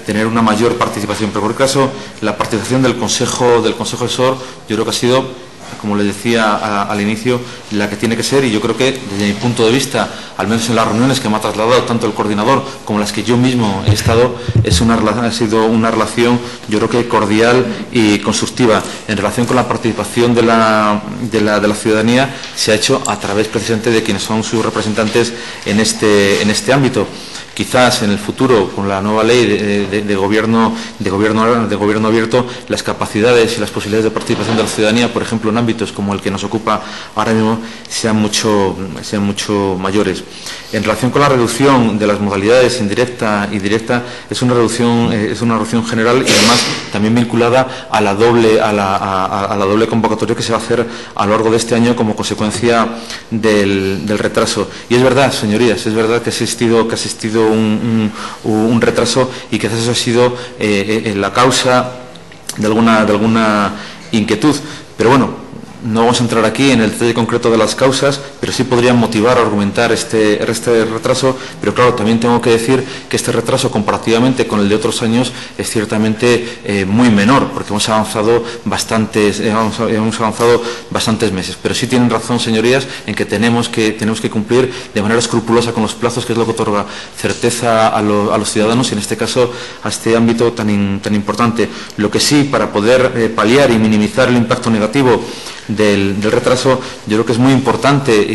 tener una mayor participación. Pero por el caso, la participación del Consejo Asesor, yo creo que ha sido, como les decía al inicio, la que tiene que ser, y yo creo que desde mi punto de vista, al menos en las reuniones que me ha trasladado tanto el coordinador como las que yo mismo he estado, ha sido una relación, yo creo que cordial y constructiva. En relación con la participación de la ciudadanía, se ha hecho a través precisamente de quienes son sus representantes en este ámbito. Quizás en el futuro, con la nueva ley de gobierno abierto, las capacidades y las posibilidades de participación de la ciudadanía, por ejemplo, en ámbitos como el que nos ocupa ahora mismo, sean mucho mayores. En relación con la reducción de las modalidades indirecta y directa, es una reducción general y además también vinculada a la doble convocatoria que se va a hacer a lo largo de este año como consecuencia del retraso. Y es verdad, señorías, es verdad que ha existido un retraso y quizás eso ha sido la causa de alguna inquietud. Pero bueno, no vamos a entrar aquí en el detalle concreto de las causas, pero sí podrían motivar o argumentar este retraso. Pero claro, también tengo que decir que este retraso, comparativamente con el de otros años, es ciertamente muy menor, porque hemos avanzado bastantes meses. Pero sí tienen razón, señorías, en que tenemos que cumplir de manera escrupulosa con los plazos, que es lo que otorga certeza a los ciudadanos y en este caso a este ámbito tan importante. Lo que sí, para poder paliar y minimizar el impacto negativo del retraso, yo creo que es muy importante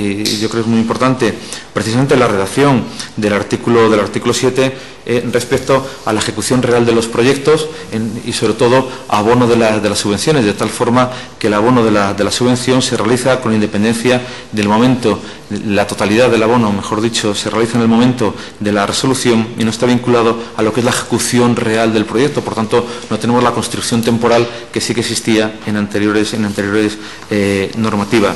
precisamente la redacción del artículo 7 respecto a la ejecución real de los proyectos y sobre todo abono de las subvenciones, de tal forma que el abono de la subvención se realiza con independencia del momento, la totalidad del abono, mejor dicho, se realiza en el momento de la resolución y no está vinculado a lo que es la ejecución real del proyecto. Por tanto, no tenemos la constricción temporal que sí que existía en anteriores normativas.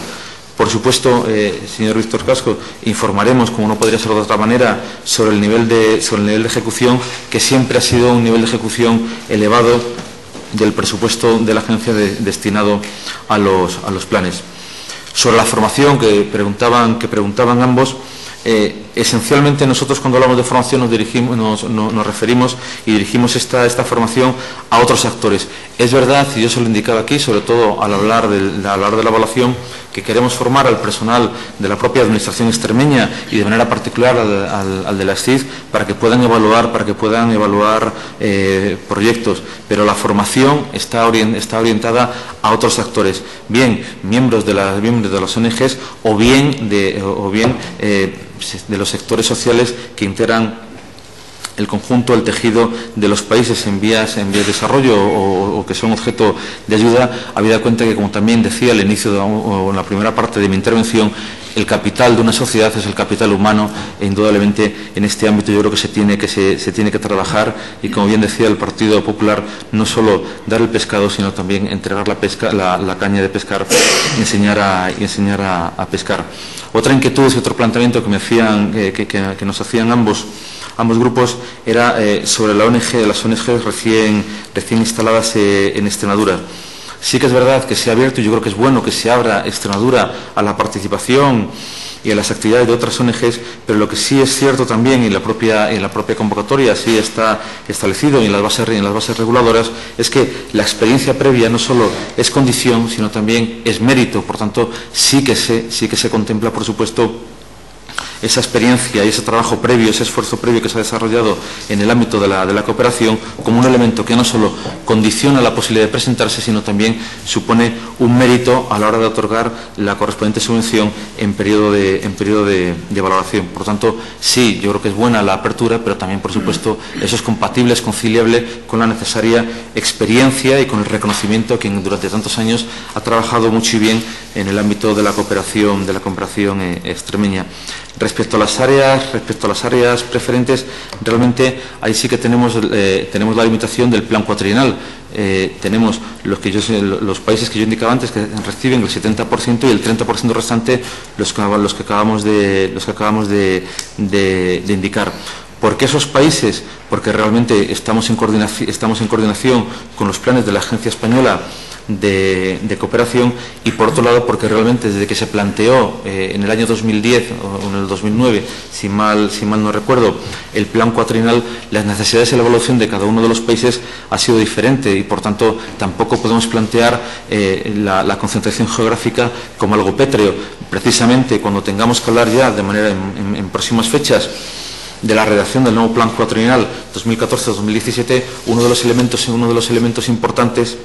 Por supuesto, señor Víctor Casco, informaremos, como no podría ser de otra manera, sobre el nivel de ejecución, que siempre ha sido un nivel de ejecución elevado del presupuesto de la agencia destinado a los planes. Sobre la formación que preguntaban ambos, esencialmente nosotros cuando hablamos de formación nos referimos y dirigimos esta formación a otros actores. Es verdad, y yo se lo indicaba aquí, sobre todo al hablar de la evaluación, que queremos formar al personal de la propia Administración extremeña y de manera particular al de la SCID para que puedan evaluar, proyectos, pero la formación está orientada a otros actores, bien miembros de las ONGs o bien de los sectores sociales que integran el conjunto, el tejido de los países en vías de desarrollo o que son objeto de ayuda, habida cuenta que, como también decía al inicio o en la primera parte de mi intervención, el capital de una sociedad es el capital humano e indudablemente en este ámbito yo creo que se tiene que trabajar y, como bien decía el Partido Popular, no solo dar el pescado sino también entregar la caña de pescar y enseñar a pescar. Otra inquietud y otro planteamiento que nos hacían ambos grupos era sobre las ONG recién instaladas en Extremadura. Sí que es verdad que se ha abierto, y yo creo que es bueno que se abra Extremadura a la participación y a las actividades de otras ONGs, pero lo que sí es cierto también, y en la propia convocatoria sí está establecido y en las bases reguladoras, es que la experiencia previa no solo es condición, sino también es mérito. Por tanto, sí que se contempla, por supuesto, esa experiencia y ese trabajo previo, ese esfuerzo previo que se ha desarrollado en el ámbito de la cooperación como un elemento que no solo condiciona la posibilidad de presentarse, sino también supone un mérito a la hora de otorgar la correspondiente subvención en periodo de valoración. Por tanto, sí, yo creo que es buena la apertura, pero también, por supuesto, eso es compatible, es conciliable con la necesaria experiencia y con el reconocimiento que durante tantos años ha trabajado mucho y bien en el ámbito de la cooperación extremeña. Respecto a las áreas preferentes, realmente ahí sí que tenemos la limitación del plan cuatrienal. Tenemos los países que yo indicaba antes que reciben el 70% y el 30% restante los que acabamos de indicar. ¿Por qué esos países? Porque realmente estamos en coordinación con los planes de la Agencia Española de Cooperación, y por otro lado porque realmente desde que se planteó en el año 2010 o en el 2009, si mal no recuerdo, el plan cuatrienal, las necesidades y la evaluación de cada uno de los países ha sido diferente y por tanto tampoco podemos plantear la concentración geográfica como algo pétreo. Precisamente cuando tengamos que hablar ya de manera en próximas fechas de la redacción del nuevo plan cuatrienal 2014-2017, uno de los elementos importantes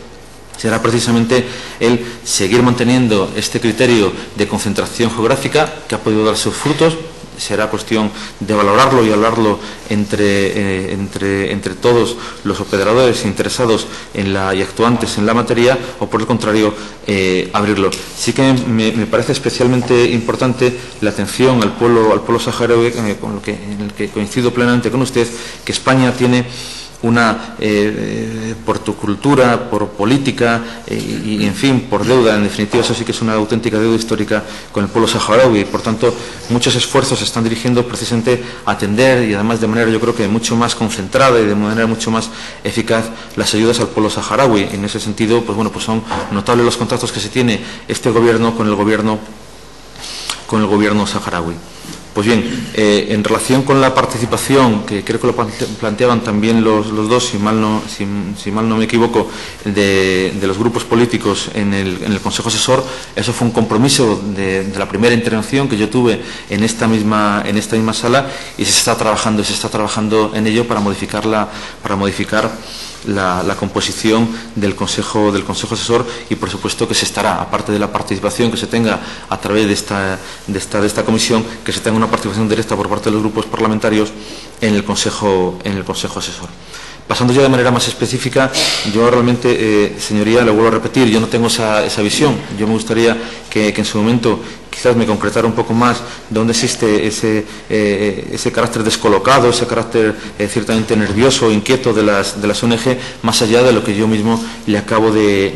será precisamente el seguir manteniendo este criterio de concentración geográfica que ha podido dar sus frutos. Será cuestión de valorarlo y hablarlo entre todos los operadores interesados y actuantes en la materia, o por el contrario, abrirlo. Sí que me parece especialmente importante la atención al pueblo saharaui, en el que coincido plenamente con usted, que España tiene por tu cultura, por política y en fin, por deuda, en definitiva eso sí que es una auténtica deuda histórica con el pueblo saharaui. Por tanto, muchos esfuerzos se están dirigiendo precisamente a atender, y además de manera yo creo que mucho más concentrada y de manera mucho más eficaz, las ayudas al pueblo saharaui. En ese sentido, pues son notables los contactos que se tiene este gobierno con el gobierno saharaui. Pues bien, en relación con la participación, que creo que lo planteaban también los dos, si mal no me equivoco, de los grupos políticos en el Consejo Asesor, eso fue un compromiso de la primera intervención que yo tuve en esta misma sala, y se está trabajando en ello para modificar la composición del Consejo Asesor, y por supuesto que se estará, aparte de la participación que se tenga a través de esta comisión, que se tenga una participación directa por parte de los grupos parlamentarios en el Consejo Asesor. Pasando ya de manera más específica, yo realmente, señoría, le vuelvo a repetir, yo no tengo esa visión. Yo me gustaría que en su momento quizás me concretara un poco más dónde existe ese carácter descolocado, ese carácter ciertamente nervioso, inquieto de las ONG, más allá de lo que yo mismo le acabo de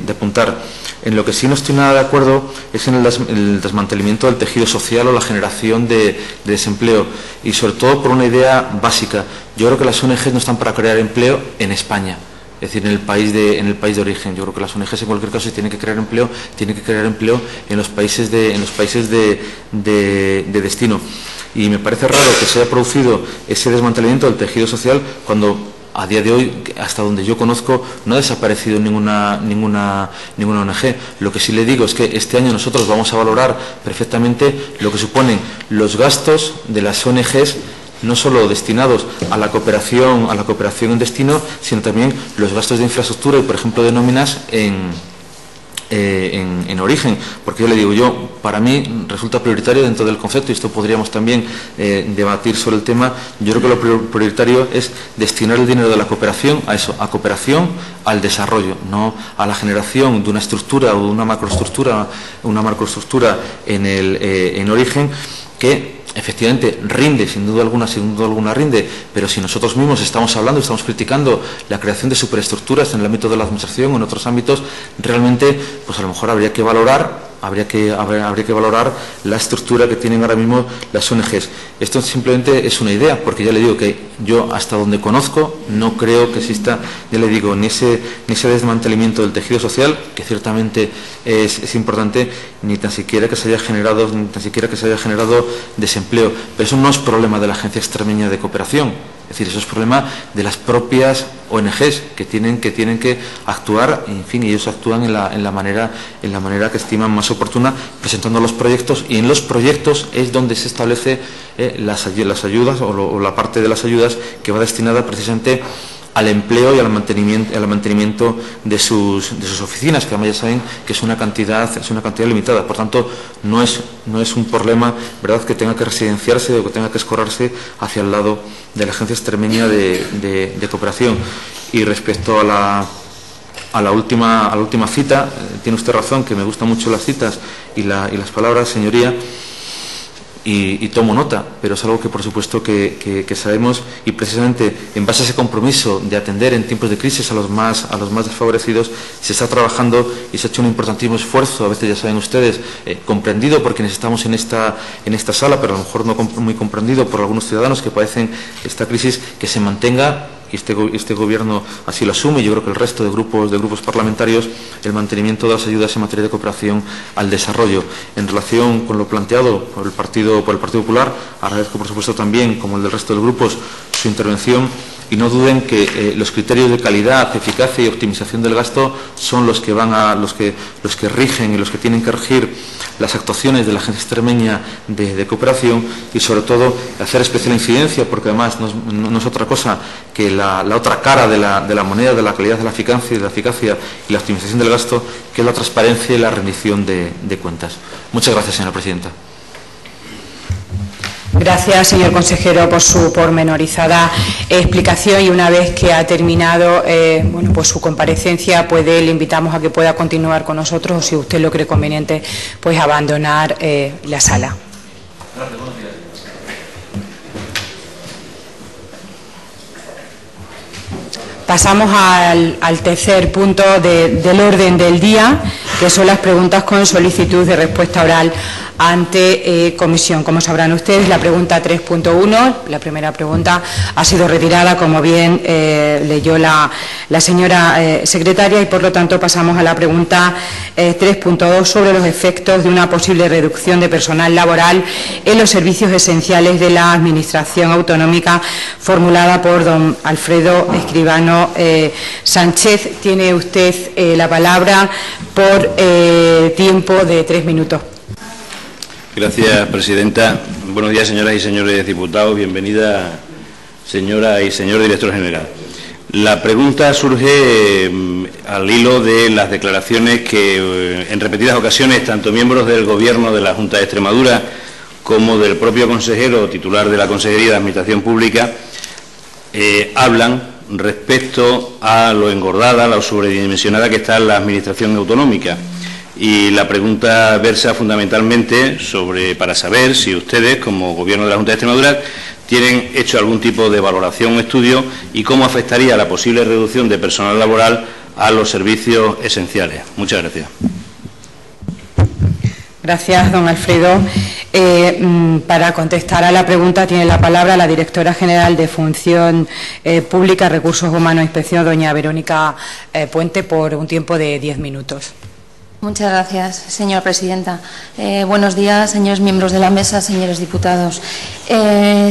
apuntar. En lo que sí no estoy nada de acuerdo es en el desmantelamiento del tejido social o la generación de desempleo, y sobre todo por una idea básica. Yo creo que las ONG no están para crear empleo en España, es decir, en el país de origen. Yo creo que las ONGs en cualquier caso, si tienen que crear empleo en los países de destino. Y me parece raro que se haya producido ese desmantelamiento del tejido social cuando a día de hoy, hasta donde yo conozco, no ha desaparecido ninguna ONG. Lo que sí le digo es que este año nosotros vamos a valorar perfectamente lo que suponen los gastos de las ONGs, no solo destinados a la cooperación en destino, sino también los gastos de infraestructura y, por ejemplo, de nóminas en origen, porque yo le digo, para mí resulta prioritario dentro del concepto, y esto podríamos también debatir sobre el tema. Yo creo que lo prioritario es destinar el dinero de la cooperación a eso, a cooperación, al desarrollo, no a la generación de una estructura o de una macroestructura en origen, que efectivamente rinde, sin duda alguna rinde, pero si nosotros mismos estamos criticando la creación de superestructuras en el ámbito de la administración o en otros ámbitos, realmente, pues a lo mejor habría que valorar la estructura que tienen ahora mismo las ONGs. Esto simplemente es una idea, porque ya le digo que yo, hasta donde conozco, no creo que exista, ya le digo, ni ese desmantelamiento del tejido social, que ciertamente es importante, ni tan siquiera que se haya generado desempleo. Pero eso no es problema de la Agencia Extremeña de Cooperación. Es decir, eso es problema de las propias ONGs que tienen que actuar, en fin, ellos actúan en la manera que estiman más oportuna, presentando los proyectos, y en los proyectos es donde se establece las ayudas o la parte de las ayudas que va destinada precisamente al empleo y al mantenimiento de sus oficinas, que además ya saben que es una cantidad limitada. Por tanto, no es un problema, ¿verdad?, que tenga que residenciarse o que tenga que escorrarse hacia el lado de la Agencia Extremeña de Cooperación. Y respecto a la última cita, tiene usted razón, que me gustan mucho las citas y las palabras, señoría, y tomo nota, pero es algo que por supuesto que sabemos, y precisamente en base a ese compromiso de atender en tiempos de crisis a los más desfavorecidos, se está trabajando y se ha hecho un importantísimo esfuerzo, a veces ya saben ustedes, comprendido por quienes estamos en esta sala, pero a lo mejor no muy comprendido por algunos ciudadanos que padecen esta crisis, que se mantenga, y este Gobierno así lo asume, y yo creo que el resto de grupos parlamentarios, el mantenimiento de las ayudas en materia de cooperación al desarrollo. En relación con lo planteado por el Partido Popular, agradezco por supuesto también, como el del resto de grupos, su intervención, y no duden que los criterios de calidad, eficacia y optimización del gasto son los que rigen y los que tienen que regir las actuaciones de la Agencia Extremeña de Cooperación, y sobre todo hacer especial incidencia, porque además no es otra cosa que la otra cara de la moneda de la calidad, de la eficacia y la optimización del gasto, que es la transparencia y la rendición de cuentas. Muchas gracias, señora presidenta. Gracias, señor consejero, por su pormenorizada explicación, y una vez que ha terminado pues su comparecencia, le invitamos a que pueda continuar con nosotros, o si usted lo cree conveniente, pues abandonar la sala. Gracias, buenos días. Pasamos al tercer punto del orden del día, que son las preguntas con solicitud de respuesta oral ante comisión. Como sabrán ustedes, la pregunta 3.1, la primera pregunta, ha sido retirada, como bien leyó la señora secretaria, y por lo tanto pasamos a la pregunta 3.2 sobre los efectos de una posible reducción de personal laboral en los servicios esenciales de la Administración autonómica, formulada por don Alfredo Escribano Sánchez. Tiene usted la palabra por tiempo de 3 minutos. Gracias, presidenta. Buenos días, señoras y señores diputados. Bienvenida, señora y señor director general. La pregunta surge al hilo de las declaraciones que en repetidas ocasiones tanto miembros del Gobierno de la Junta de Extremadura como del propio consejero titular de la Consejería de Administración Pública hablan respecto a lo engordada, lo sobredimensionada que está la Administración autonómica. Y la pregunta versa fundamentalmente para saber si ustedes, como Gobierno de la Junta de Extremadura, tienen hecho algún tipo de valoración o estudio, y cómo afectaría la posible reducción de personal laboral a los servicios esenciales. Muchas gracias. Gracias, don Alfredo. Para contestar a la pregunta tiene la palabra la directora general de Función Pública, Recursos Humanos e Inspección, doña Verónica Puente, por un tiempo de 10 minutos. Muchas gracias, señora presidenta. Buenos días, señores miembros de la mesa, señores diputados.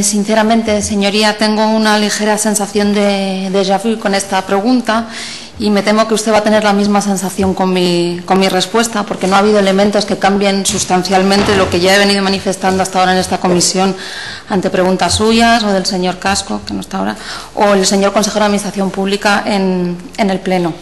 Sinceramente, señoría, tengo una ligera sensación de déjà vu con esta pregunta y me temo que usted va a tener la misma sensación con mi respuesta, porque no ha habido elementos que cambien sustancialmente lo que ya he venido manifestando hasta ahora en esta comisión ante preguntas suyas o del señor Casco, que no está ahora, o el señor consejero de Administración Pública en el Pleno.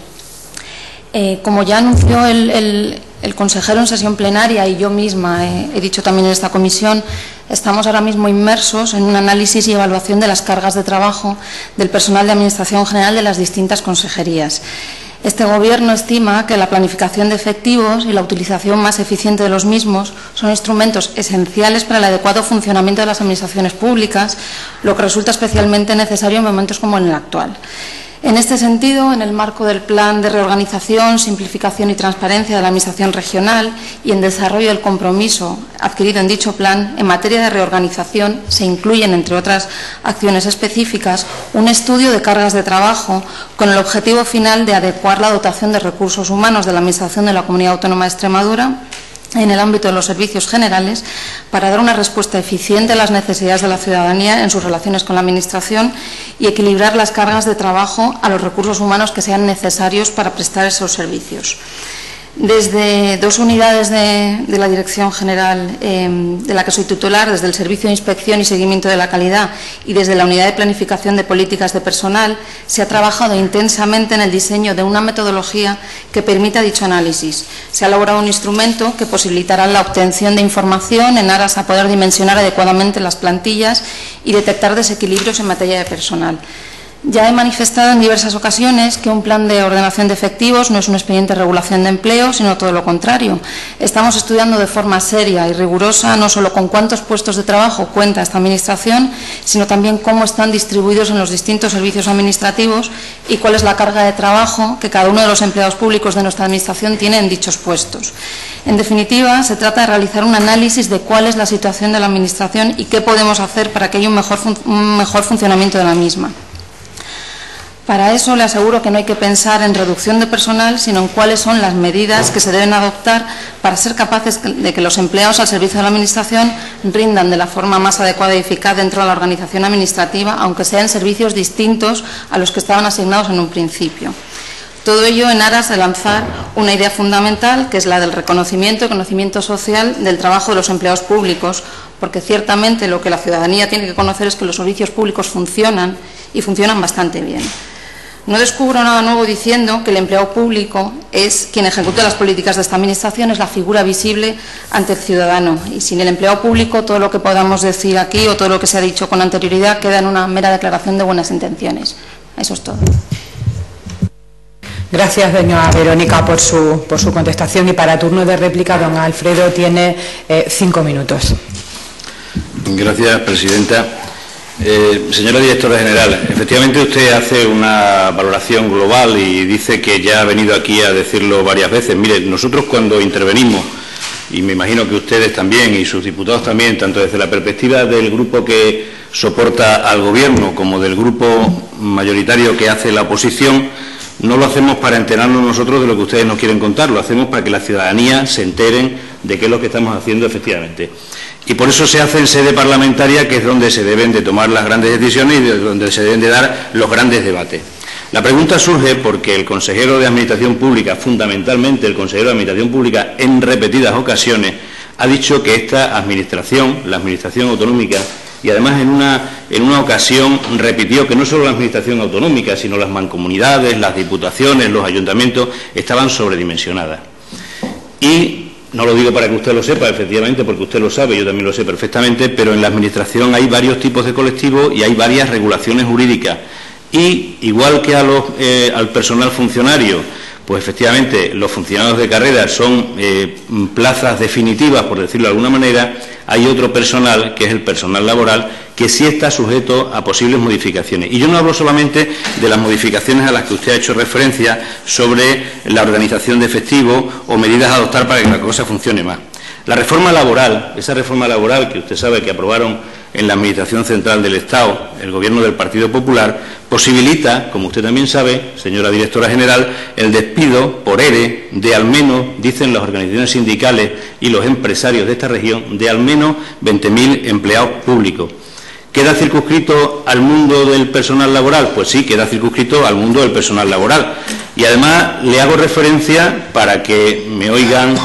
Como ya anunció el consejero en sesión plenaria y yo misma he dicho también en esta comisión, estamos ahora mismo inmersos en un análisis y evaluación de las cargas de trabajo del personal de Administración General de las distintas consejerías. Este Gobierno estima que la planificación de efectivos y la utilización más eficiente de los mismos son instrumentos esenciales para el adecuado funcionamiento de las administraciones públicas, lo que resulta especialmente necesario en momentos como en el actual. En este sentido, en el marco del Plan de Reorganización, Simplificación y Transparencia de la Administración Regional y en desarrollo del compromiso adquirido en dicho plan, en materia de reorganización se incluyen, entre otras acciones específicas, un estudio de cargas de trabajo con el objetivo final de adecuar la dotación de recursos humanos de la Administración de la Comunidad Autónoma de Extremadura en el ámbito de los servicios generales para dar una respuesta eficiente a las necesidades de la ciudadanía en sus relaciones con la Administración y equilibrar las cargas de trabajo a los recursos humanos que sean necesarios para prestar esos servicios. Desde dos unidades de la Dirección General de la que soy titular, desde el Servicio de Inspección y Seguimiento de la Calidad y desde la Unidad de Planificación de Políticas de Personal, se ha trabajado intensamente en el diseño de una metodología que permita dicho análisis. Se ha elaborado un instrumento que posibilitará la obtención de información en aras a poder dimensionar adecuadamente las plantillas y detectar desequilibrios en materia de personal. Ya he manifestado en diversas ocasiones que un plan de ordenación de efectivos no es un expediente de regulación de empleo, sino todo lo contrario. Estamos estudiando de forma seria y rigurosa no solo con cuántos puestos de trabajo cuenta esta Administración, sino también cómo están distribuidos en los distintos servicios administrativos y cuál es la carga de trabajo que cada uno de los empleados públicos de nuestra Administración tiene en dichos puestos. En definitiva, se trata de realizar un análisis de cuál es la situación de la Administración y qué podemos hacer para que haya un mejor funcionamiento de la misma. Para eso le aseguro que no hay que pensar en reducción de personal, sino en cuáles son las medidas que se deben adoptar para ser capaces de que los empleados al servicio de la Administración rindan de la forma más adecuada y eficaz dentro de la organización administrativa, aunque sean servicios distintos a los que estaban asignados en un principio. Todo ello en aras de lanzar una idea fundamental, que es la del reconocimiento y conocimiento social del trabajo de los empleados públicos, porque ciertamente lo que la ciudadanía tiene que conocer es que los servicios públicos funcionan y funcionan bastante bien. No descubro nada nuevo diciendo que el empleado público es quien ejecuta las políticas de esta Administración, es la figura visible ante el ciudadano. Y sin el empleado público, todo lo que podamos decir aquí o todo lo que se ha dicho con anterioridad queda en una mera declaración de buenas intenciones. Eso es todo. Gracias, doña Verónica, por su contestación. Y para turno de réplica, don Alfredo tiene 5 minutos. Gracias, presidenta. Señora directora general, efectivamente usted hace una valoración global y dice que ya ha venido aquí a decirlo varias veces. Mire, nosotros cuando intervenimos, y me imagino que ustedes también y sus diputados también, tanto desde la perspectiva del grupo que soporta al Gobierno como del grupo mayoritario que hace la oposición, no lo hacemos para enterarnos nosotros de lo que ustedes nos quieren contar, lo hacemos para que la ciudadanía se enteren de qué es lo que estamos haciendo efectivamente. Y por eso se hace en sede parlamentaria, que es donde se deben de tomar las grandes decisiones y donde se deben de dar los grandes debates. La pregunta surge porque el consejero de Administración Pública, fundamentalmente el consejero de Administración Pública, en repetidas ocasiones, ha dicho que esta Administración, la Administración Autonómica, y además en una ocasión repitió que no solo la Administración Autonómica, sino las mancomunidades, las diputaciones, los ayuntamientos, estaban sobredimensionadas. Y no lo digo para que usted lo sepa, efectivamente, porque usted lo sabe, yo también lo sé perfectamente, pero en la Administración hay varios tipos de colectivos y hay varias regulaciones jurídicas. Y igual que al personal funcionario, pues efectivamente los funcionarios de carrera son plazas definitivas, por decirlo de alguna manera, hay otro personal, que es el personal laboral, que sí está sujeto a posibles modificaciones. Y yo no hablo solamente de las modificaciones a las que usted ha hecho referencia sobre la organización de efectivos o medidas a adoptar para que la cosa funcione más. La reforma laboral, esa reforma laboral que usted sabe que aprobaron en la Administración Central del Estado, el Gobierno del Partido Popular, posibilita, como usted también sabe, señora Directora General, el despido por ERE de al menos, dicen las organizaciones sindicales y los empresarios de esta región, de al menos 20.000 empleados públicos. ¿Queda circunscrito al mundo del personal laboral? Pues sí, queda circunscrito al mundo del personal laboral. Y además le hago referencia para que me oigan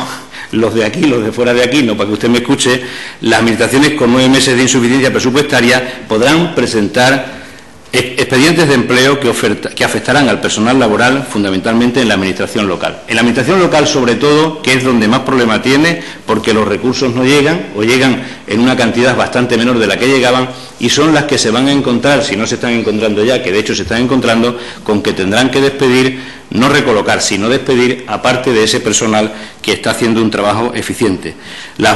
los de aquí, los de fuera de aquí, no para que usted me escuche. Las administraciones con 9 meses de insuficiencia presupuestaria podrán presentar expedientes de empleo que afectarán al personal laboral fundamentalmente en la administración local. En la administración local, sobre todo, que es donde más problema tiene, porque los recursos no llegan o llegan en una cantidad bastante menor de la que llegaban, y son las que se van a encontrar, si no se están encontrando ya, que de hecho se están encontrando, con que tendrán que despedir, no recolocar, sino despedir a parte de ese personal que está haciendo un trabajo eficiente.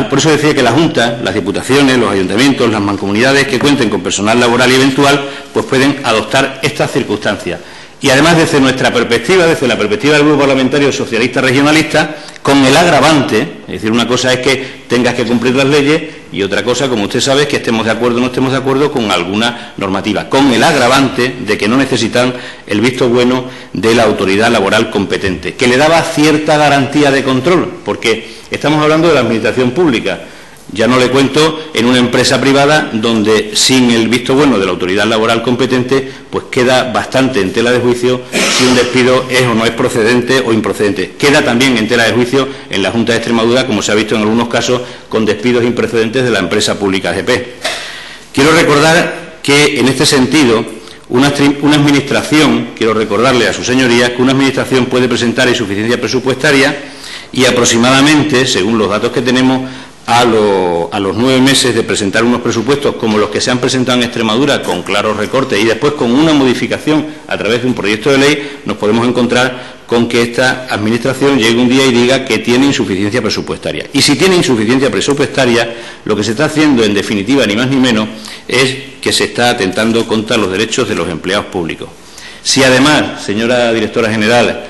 Por eso decía que la Junta, las diputaciones, los ayuntamientos, las mancomunidades que cuenten con personal laboral y eventual, pues pueden adoptar estas circunstancias. Y además, desde nuestra perspectiva, desde la perspectiva del Grupo Parlamentario Socialista Regionalista, con el agravante, es decir, una cosa es que tengas que cumplir las leyes y otra cosa, como usted sabe, es que estemos de acuerdo o no estemos de acuerdo con alguna normativa, con el agravante de que no necesitan el visto bueno de la autoridad laboral competente, que le daba cierta garantía de control, porque estamos hablando de la administración pública. Ya no le cuento en una empresa privada donde sin el visto bueno de la autoridad laboral competente pues queda bastante en tela de juicio si un despido es o no es procedente o improcedente. Queda también en tela de juicio en la Junta de Extremadura, como se ha visto en algunos casos, con despidos improcedentes de la empresa pública GP. Quiero recordar que en este sentido una administración, quiero recordarle a sus señorías que una administración puede presentar insuficiencia presupuestaria y aproximadamente, según los datos que tenemos, a los 9 meses de presentar unos presupuestos como los que se han presentado en Extremadura, con claros recortes y después con una modificación a través de un proyecto de ley, nos podemos encontrar con que esta administración llegue un día y diga que tiene insuficiencia presupuestaria. Y si tiene insuficiencia presupuestaria, lo que se está haciendo, en definitiva, ni más ni menos, es que se está atentando contra los derechos de los empleados públicos. Si además, señora Directora General,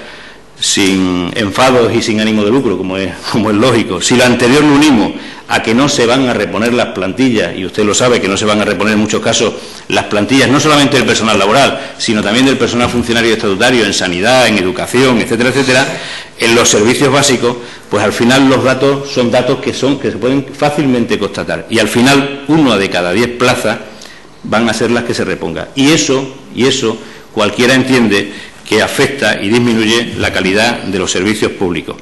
sin enfados y sin ánimo de lucro, como es lógico, si lo anterior lo unimos a que no se van a reponer las plantillas, y usted lo sabe que no se van a reponer en muchos casos las plantillas, no solamente del personal laboral, sino también del personal funcionario y estatutario en sanidad, en educación, etcétera, etcétera, en los servicios básicos, pues al final los datos son datos que se pueden fácilmente constatar, y al final 1 de cada 10 plazas van a ser las que se repongan. Y eso cualquiera entiende que afecta y disminuye la calidad de los servicios públicos.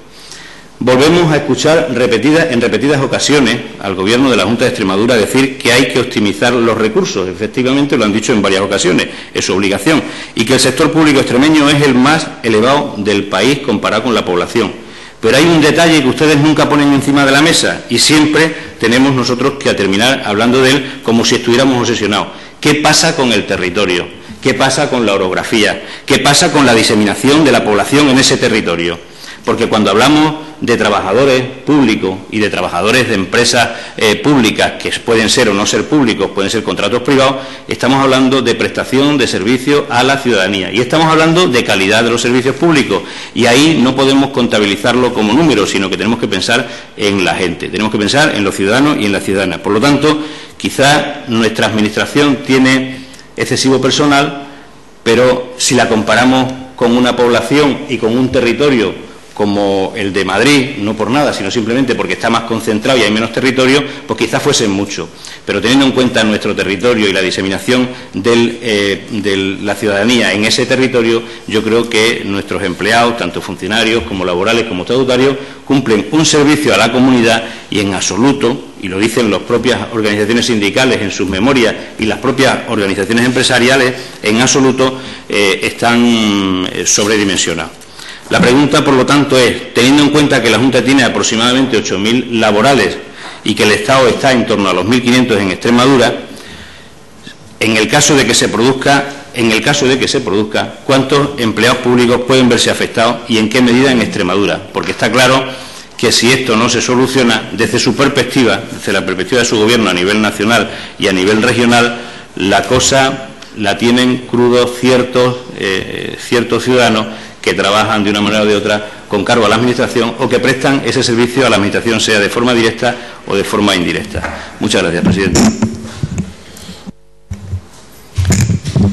Volvemos a escuchar en repetidas ocasiones al Gobierno de la Junta de Extremadura decir que hay que optimizar los recursos. Efectivamente, lo han dicho en varias ocasiones, es su obligación, y que el sector público extremeño es el más elevado del país comparado con la población. Pero hay un detalle que ustedes nunca ponen encima de la mesa y siempre tenemos nosotros que terminar hablando de él como si estuviéramos obsesionados. ¿Qué pasa con el territorio? ¿Qué pasa con la orografía? ¿Qué pasa con la diseminación de la población en ese territorio? Porque cuando hablamos de trabajadores públicos y de trabajadores de empresas públicas, que pueden ser o no ser públicos, pueden ser contratos privados, estamos hablando de prestación de servicios a la ciudadanía y estamos hablando de calidad de los servicios públicos, y ahí no podemos contabilizarlo como números, sino que tenemos que pensar en la gente, tenemos que pensar en los ciudadanos y en las ciudadanas. Por lo tanto, quizá nuestra administración tiene excesivo personal, pero si la comparamos con una población y con un territorio como el de Madrid, no por nada, sino simplemente porque está más concentrado y hay menos territorio, pues quizás fuesen mucho. Pero teniendo en cuenta nuestro territorio y la diseminación de la ciudadanía en ese territorio, yo creo que nuestros empleados, tanto funcionarios como laborales como estatutarios, cumplen un servicio a la comunidad y en absoluto, y lo dicen las propias organizaciones sindicales en sus memorias y las propias organizaciones empresariales, en absoluto están sobredimensionados. La pregunta, por lo tanto, es, teniendo en cuenta que la Junta tiene aproximadamente 8.000 laborales y que el Estado está en torno a los 1.500 en Extremadura, en el caso de que se produzca, ¿cuántos empleados públicos pueden verse afectados y en qué medida en Extremadura? Porque está claro que si esto no se soluciona, desde su perspectiva, desde la perspectiva de su Gobierno a nivel nacional y a nivel regional, la cosa la tienen crudos ciertos ciudadanos que trabajan de una manera o de otra con cargo a la Administración o que prestan ese servicio a la Administración, sea de forma directa o de forma indirecta. Muchas gracias, presidente.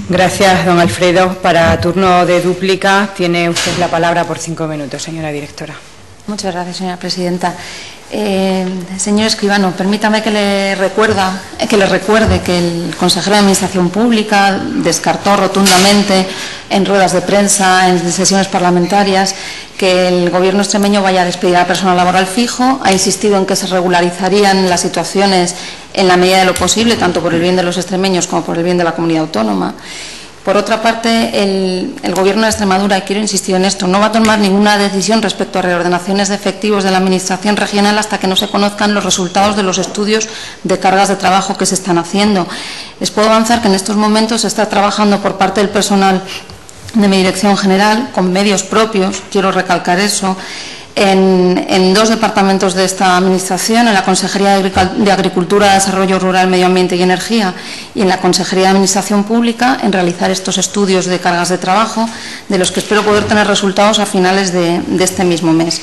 Gracias, don Alfredo. Para turno de dúplica tiene usted la palabra por 5 minutos, señora directora. Muchas gracias, señora presidenta. Señor escribano, permítame que le recuerde que el consejero de Administración Pública descartó rotundamente en ruedas de prensa, en sesiones parlamentarias, que el Gobierno extremeño vaya a despedir a personal laboral fijo. Ha insistido en que se regularizarían las situaciones en la medida de lo posible, tanto por el bien de los extremeños como por el bien de la comunidad autónoma. Por otra parte, el Gobierno de Extremadura, y quiero insistir en esto, no va a tomar ninguna decisión respecto a reordenaciones de efectivos de la Administración regional hasta que no se conozcan los resultados de los estudios de cargas de trabajo que se están haciendo. Les puedo avanzar que en estos momentos se está trabajando por parte del personal de mi dirección general con medios propios, quiero recalcar eso, en 2 departamentos de esta Administración, en la Consejería de Agricultura, Desarrollo Rural, Medio Ambiente y Energía y en la Consejería de Administración Pública, en realizar estos estudios de cargas de trabajo, de los que espero poder tener resultados a finales de este mismo mes.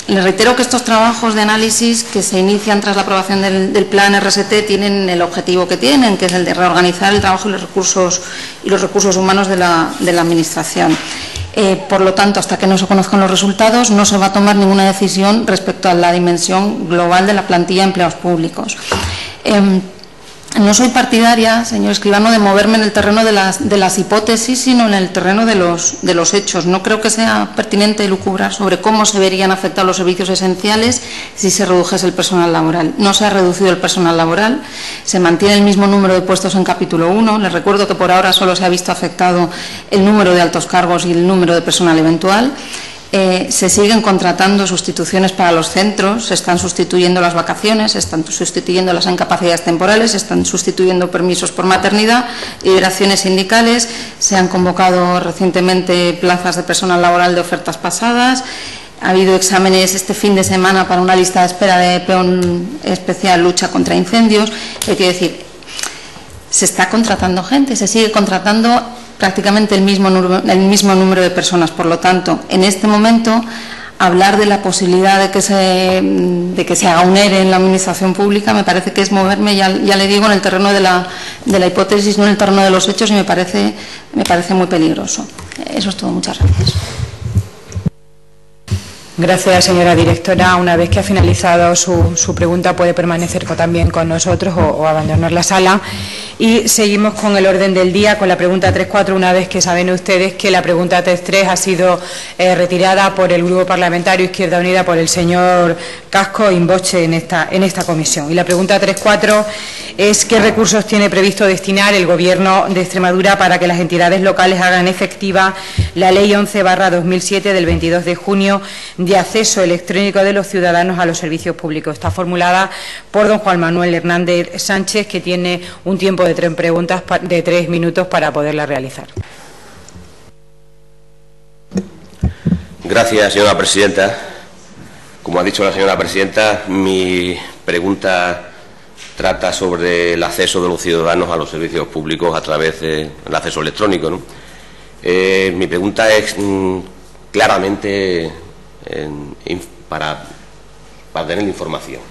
Les reitero que estos trabajos de análisis que se inician tras la aprobación del plan RST tienen el objetivo que tienen, que es el de reorganizar el trabajo y los recursos humanos de la Administración. Por lo tanto, hasta que no se conozcan los resultados, no se va a tomar ninguna decisión respecto a la dimensión global de la plantilla de empleados públicos. No soy partidaria, señor escribano, de moverme en el terreno de las hipótesis, sino en el terreno de los hechos. No creo que sea pertinente lucubrar sobre cómo se verían afectados los servicios esenciales si se redujese el personal laboral. No se ha reducido el personal laboral, se mantiene el mismo número de puestos en capítulo 1. Les recuerdo que por ahora solo se ha visto afectado el número de altos cargos y el número de personal eventual. Se siguen contratando sustituciones para los centros, se están sustituyendo las vacaciones, se están sustituyendo las incapacidades temporales, se están sustituyendo permisos por maternidad, liberaciones sindicales, se han convocado recientemente plazas de personal laboral de ofertas pasadas, ha habido exámenes este fin de semana para una lista de espera de peón especial lucha contra incendios. Quiero decir, se está contratando gente, se sigue contratando prácticamente el mismo número de personas. Por lo tanto, en este momento, hablar de la posibilidad de que se haga un ERE en la Administración Pública me parece que es moverme, ya le digo, en el terreno de la hipótesis, no en el terreno de los hechos, y me parece muy peligroso. Eso es todo. Muchas gracias. Gracias, señora directora. Una vez que ha finalizado su pregunta, puede permanecer también con nosotros o abandonar la sala. Y seguimos con el orden del día, con la pregunta 3.4, una vez que saben ustedes que la pregunta 3.3 ha sido retirada por el Grupo Parlamentario Izquierda Unida por el señor Casco in voce en esta comisión. Y la pregunta 3.4 es ¿qué recursos tiene previsto destinar el Gobierno de Extremadura para que las entidades locales hagan efectiva la Ley 11/2007 del 22 de junio de acceso electrónico de los ciudadanos a los servicios públicos? Está formulada por don Juan Manuel Hernández Sánchez, que tiene un tiempo de 3 minutos para poderla realizar. Gracias, señora presidenta. Como ha dicho la señora presidenta, mi pregunta trata sobre el acceso de los ciudadanos a los servicios públicos a través del acceso electrónico, ¿no? Mi pregunta es claramente para tener información,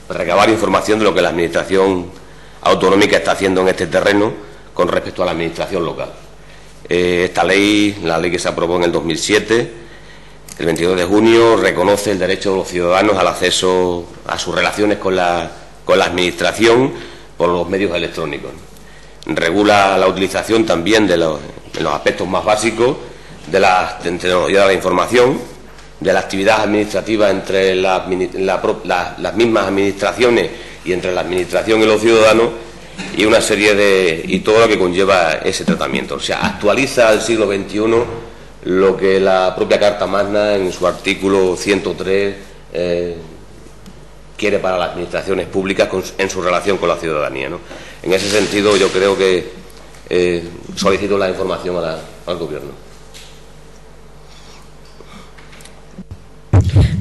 para recabar información de lo que la Administración autonómica está haciendo en este terreno con respecto a la Administración local. Esta ley, la ley que se aprobó en el 2007, el 22 de junio, reconoce el derecho de los ciudadanos al acceso a sus relaciones con la Administración por los medios electrónicos. Regula la utilización también de los aspectos más básicos de la tecnología de la información, de la actividad administrativa entre las mismas administraciones y entre la Administración y los ciudadanos, y una serie y todo lo que conlleva ese tratamiento. O sea, actualiza al siglo XXI lo que la propia Carta Magna en su artículo 103 quiere para las administraciones públicas en su relación con la ciudadanía, ¿no? En ese sentido, yo creo que solicito la información al Gobierno.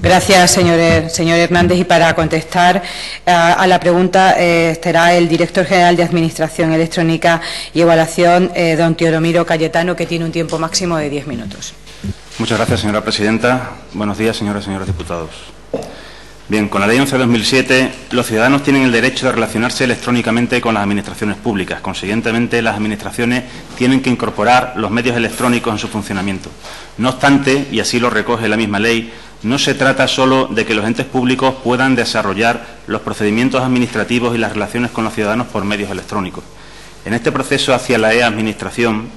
Gracias, señor Hernández. Y para contestar a la pregunta estará el director general de Administración Electrónica y Evaluación, don Teodomiro Cayetano, que tiene un tiempo máximo de 10 minutos. Muchas gracias, señora presidenta. Buenos días, señoras y señores diputados. Bien, con la Ley 11/2007, los ciudadanos tienen el derecho de relacionarse electrónicamente con las administraciones públicas. Consiguientemente, las administraciones tienen que incorporar los medios electrónicos en su funcionamiento. No obstante, y así lo recoge la misma ley, no se trata solo de que los entes públicos puedan desarrollar los procedimientos administrativos y las relaciones con los ciudadanos por medios electrónicos. En este proceso hacia la e-administración,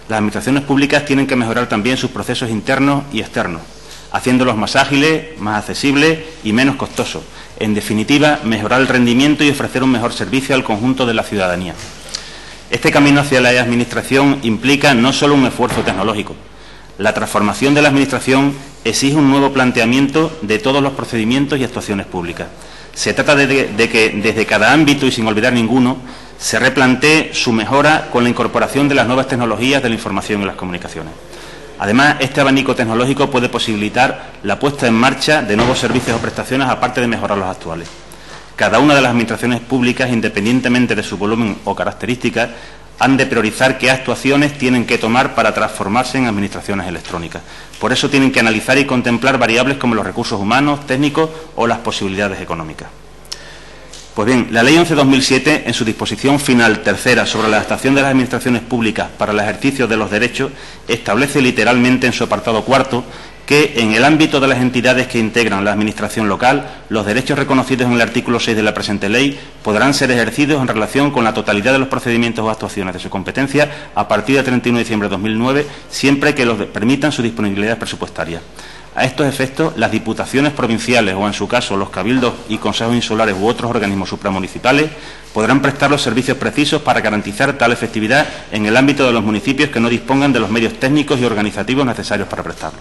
las administraciones públicas tienen que mejorar también sus procesos internos y externos, haciéndolos más ágiles, más accesibles y menos costosos. En definitiva, mejorar el rendimiento y ofrecer un mejor servicio al conjunto de la ciudadanía. Este camino hacia la e-administración implica no solo un esfuerzo tecnológico. La transformación de la Administración exige un nuevo planteamiento de todos los procedimientos y actuaciones públicas. Se trata de que desde cada ámbito, y sin olvidar ninguno, se replantee su mejora con la incorporación de las nuevas tecnologías de la información y las comunicaciones. Además, este abanico tecnológico puede posibilitar la puesta en marcha de nuevos servicios o prestaciones, aparte de mejorar los actuales. Cada una de las administraciones públicas, independientemente de su volumen o características, han de priorizar qué actuaciones tienen que tomar para transformarse en administraciones electrónicas. Por eso tienen que analizar y contemplar variables como los recursos humanos, técnicos o las posibilidades económicas. Pues bien, la Ley 11/2007, en su disposición final tercera sobre la adaptación de las administraciones públicas para el ejercicio de los derechos, establece literalmente en su apartado cuarto que en el ámbito de las entidades que integran la administración local, los derechos reconocidos en el artículo 6 de la presente ley podrán ser ejercidos en relación con la totalidad de los procedimientos o actuaciones de su competencia a partir del 31 de diciembre de 2009, siempre que los permitan sus disponibilidades presupuestarias. A estos efectos, las diputaciones provinciales o, en su caso, los cabildos y consejos insulares u otros organismos supramunicipales podrán prestar los servicios precisos para garantizar tal efectividad en el ámbito de los municipios que no dispongan de los medios técnicos y organizativos necesarios para prestarlo.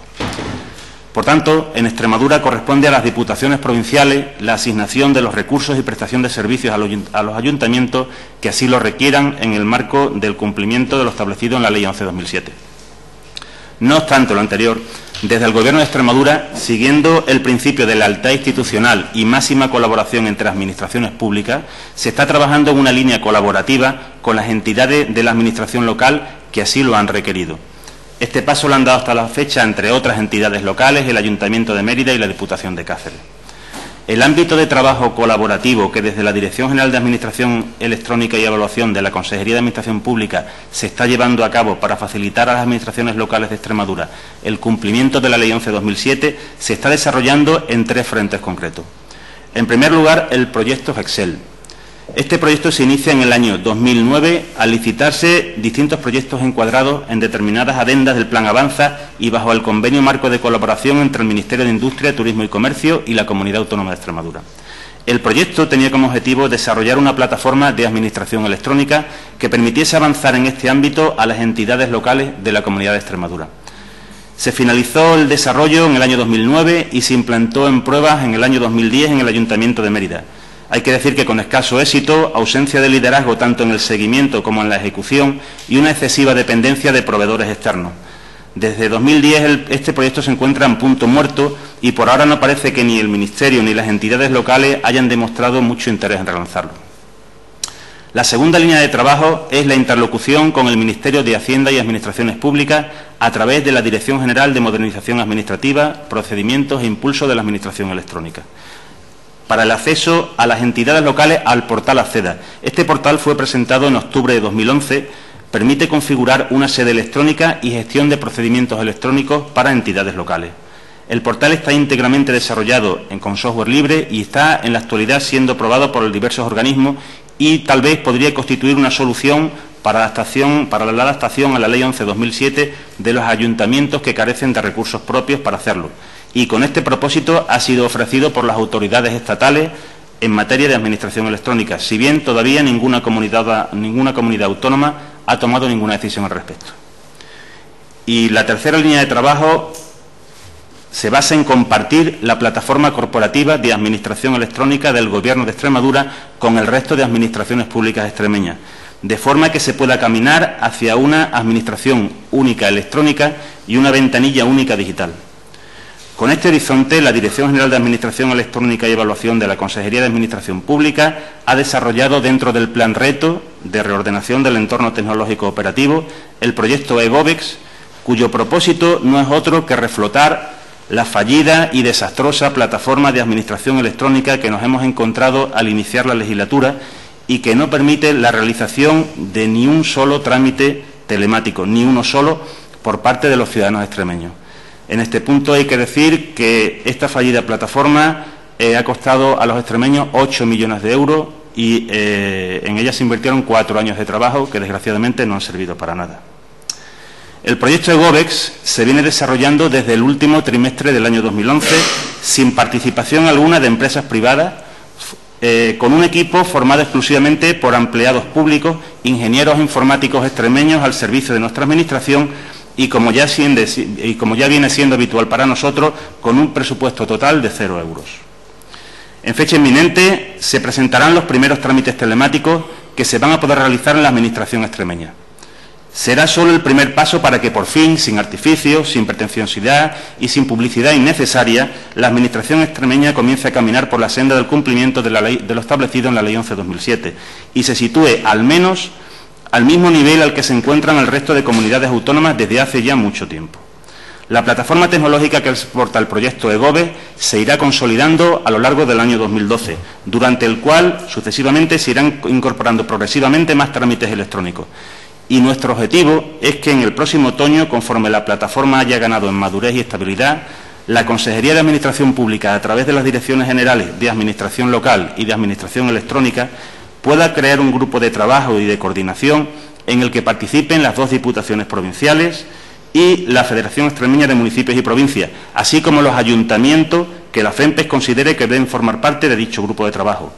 Por tanto, en Extremadura corresponde a las diputaciones provinciales la asignación de los recursos y prestación de servicios a los ayuntamientos que así lo requieran en el marco del cumplimiento de lo establecido en la Ley 11/2007. No obstante lo anterior, desde el Gobierno de Extremadura, siguiendo el principio de lealtad institucional y máxima colaboración entre administraciones públicas, se está trabajando en una línea colaborativa con las entidades de la Administración local que así lo han requerido. Este paso lo han dado hasta la fecha, entre otras entidades locales, el Ayuntamiento de Mérida y la Diputación de Cáceres. El ámbito de trabajo colaborativo que desde la Dirección General de Administración Electrónica y Evaluación de la Consejería de Administración Pública se está llevando a cabo para facilitar a las administraciones locales de Extremadura el cumplimiento de la Ley 11/2007 se está desarrollando en 3 frentes concretos. En primer lugar, el proyecto Excel. Este proyecto se inicia en el año 2009 al licitarse distintos proyectos encuadrados en determinadas adendas del Plan Avanza y bajo el convenio marco de colaboración entre el Ministerio de Industria, Turismo y Comercio y la Comunidad Autónoma de Extremadura. El proyecto tenía como objetivo desarrollar una plataforma de administración electrónica que permitiese avanzar en este ámbito a las entidades locales de la Comunidad de Extremadura. Se finalizó el desarrollo en el año 2009 y se implantó en pruebas en el año 2010 en el Ayuntamiento de Mérida. Hay que decir que con escaso éxito, ausencia de liderazgo tanto en el seguimiento como en la ejecución y una excesiva dependencia de proveedores externos. Desde 2010 este proyecto se encuentra en punto muerto y por ahora no parece que ni el Ministerio ni las entidades locales hayan demostrado mucho interés en relanzarlo. La segunda línea de trabajo es la interlocución con el Ministerio de Hacienda y Administraciones Públicas a través de la Dirección General de Modernización Administrativa, Procedimientos e Impulso de la Administración Electrónica, para el acceso a las entidades locales al portal Acceda. Este portal fue presentado en octubre de 2011, permite configurar una sede electrónica y gestión de procedimientos electrónicos para entidades locales. El portal está íntegramente desarrollado con software libre y está en la actualidad siendo probado por diversos organismos y tal vez podría constituir una solución para la adaptación a la Ley 11/2007 de los ayuntamientos que carecen de recursos propios para hacerlo. Y con este propósito ha sido ofrecido por las autoridades estatales en materia de administración electrónica, si bien todavía ninguna comunidad autónoma ha tomado ninguna decisión al respecto. Y la tercera línea de trabajo se basa en compartir la plataforma corporativa de administración electrónica del Gobierno de Extremadura con el resto de administraciones públicas extremeñas, de forma que se pueda caminar hacia una administración única electrónica y una ventanilla única digital. Con este horizonte, la Dirección General de Administración Electrónica y Evaluación de la Consejería de Administración Pública ha desarrollado dentro del Plan Reto de reordenación del entorno tecnológico operativo el proyecto eGobex, cuyo propósito no es otro que reflotar la fallida y desastrosa plataforma de administración electrónica que nos hemos encontrado al iniciar la legislatura y que no permite la realización de ni un solo trámite telemático, ni uno solo, por parte de los ciudadanos extremeños. En este punto hay que decir que esta fallida plataforma ha costado a los extremeños 8 millones de euros y en ella se invirtieron 4 años de trabajo que desgraciadamente no han servido para nada. El proyecto eGobex se viene desarrollando desde el último trimestre del año 2011 sin participación alguna de empresas privadas, con un equipo formado exclusivamente por empleados públicos, ingenieros informáticos extremeños al servicio de nuestra Administración y como ya viene siendo habitual para nosotros, con un presupuesto total de 0 euros. En fecha inminente se presentarán los primeros trámites telemáticos que se van a poder realizar en la Administración extremeña. Será solo el primer paso para que por fin, sin artificios, sin pretenciosidad y sin publicidad innecesaria, la Administración extremeña comience a caminar por la senda del cumplimiento de lo establecido en la Ley 11/2007 y se sitúe al menos al mismo nivel al que se encuentran el resto de comunidades autónomas desde hace ya mucho tiempo. La plataforma tecnológica que exporta el proyecto eGobex se irá consolidando a lo largo del año 2012, durante el cual sucesivamente se irán incorporando progresivamente más trámites electrónicos. Y nuestro objetivo es que en el próximo otoño, conforme la plataforma haya ganado en madurez y estabilidad, la Consejería de Administración Pública, a través de las Direcciones Generales de Administración Local y de Administración Electrónica, pueda crear un grupo de trabajo y de coordinación en el que participen las 2 diputaciones provinciales y la Federación Extremeña de Municipios y Provincias, así como los ayuntamientos que la FEMPES considere que deben formar parte de dicho grupo de trabajo,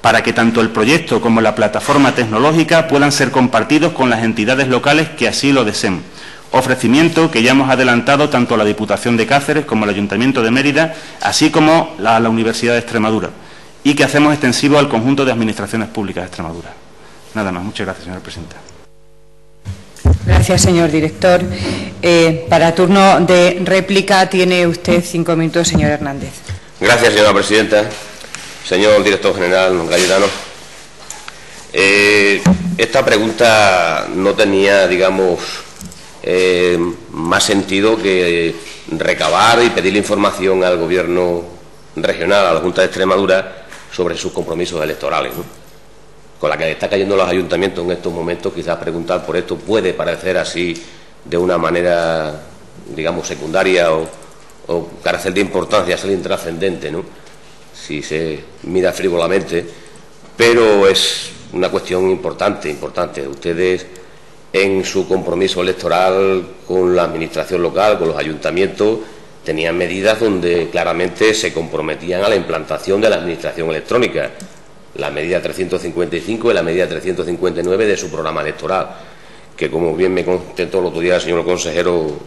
para que tanto el proyecto como la plataforma tecnológica puedan ser compartidos con las entidades locales que así lo deseen. Ofrecimiento que ya hemos adelantado tanto a la Diputación de Cáceres como al Ayuntamiento de Mérida, así como a la Universidad de Extremadura, y que hacemos extensivo al conjunto de administraciones públicas de Extremadura. Nada más. Muchas gracias, señora presidenta. Gracias, señor director. Para turno de réplica tiene usted 5 minutos, señor Hernández. Gracias, señora presidenta. Señor director general Cayetano, esta pregunta no tenía, digamos, más sentido que recabar y pedirle información al Gobierno regional, a la Junta de Extremadura, sobre sus compromisos electorales, ¿no? Con la que está cayendo los ayuntamientos en estos momentos, quizás preguntar por esto puede parecer así de una manera, digamos, secundaria o carecer de importancia, ser intrascendente, ¿no?, si se mira frívolamente, pero es una cuestión importante. Ustedes, en su compromiso electoral con la administración local, con los ayuntamientos, tenían medidas donde claramente se comprometían a la implantación de la administración electrónica, la medida 355 y la medida 359 de su programa electoral, que, como bien me contestó el otro día el señor consejero,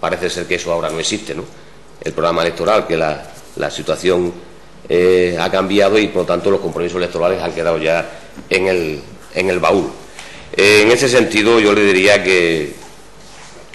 parece ser que eso ahora no existe, ¿no?, el programa electoral, que la situación ha cambiado y, por lo tanto, los compromisos electorales han quedado ya en el baúl. En ese sentido, yo le diría que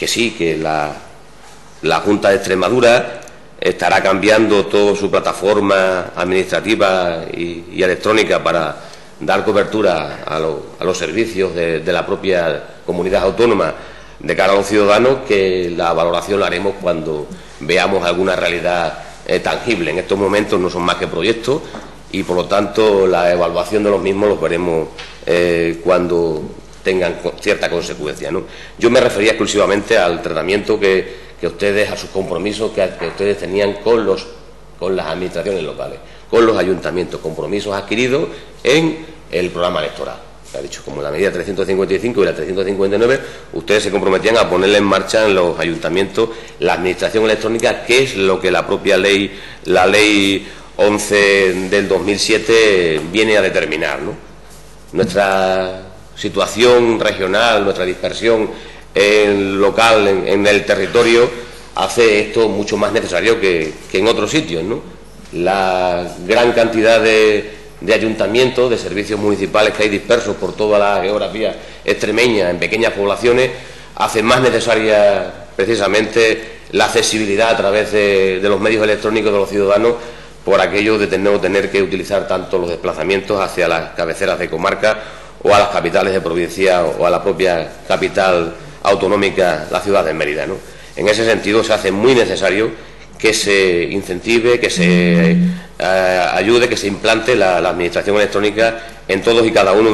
sí, que la Junta de Extremadura estará cambiando toda su plataforma administrativa y electrónica para dar cobertura a los servicios de la propia comunidad autónoma de cara a los ciudadanos, que la valoración la haremos cuando veamos alguna realidad tangible. En estos momentos no son más que proyectos y, por lo tanto, la evaluación de los mismos los veremos cuando tengan cierta consecuencia, ¿no? Yo me refería exclusivamente al tratamiento que ustedes, a sus compromisos que ustedes tenían con las administraciones locales, con los ayuntamientos, compromisos adquiridos en el programa electoral. Se ha dicho, como la medida 355 y la 359, ustedes se comprometían a ponerle en marcha en los ayuntamientos la administración electrónica, que es lo que la propia ley, la Ley 11 del 2007, viene a determinar, ¿no? Nuestra situación regional, nuestra dispersión local en el territorio, hace esto mucho más necesario que en otros sitios, ¿no? La gran cantidad de ayuntamientos, de servicios municipales que hay dispersos por toda la geografía extremeña en pequeñas poblaciones, hace más necesaria precisamente la accesibilidad a través de los medios electrónicos de los ciudadanos, por aquello de no tener que utilizar tanto los desplazamientos hacia las cabeceras de comarca o a las capitales de provincia o a la propia capital autonómica, la ciudad de Mérida, ¿no? En ese sentido se hace muy necesario que se incentive, que se ayude, que se implante la administración electrónica en todos y cada uno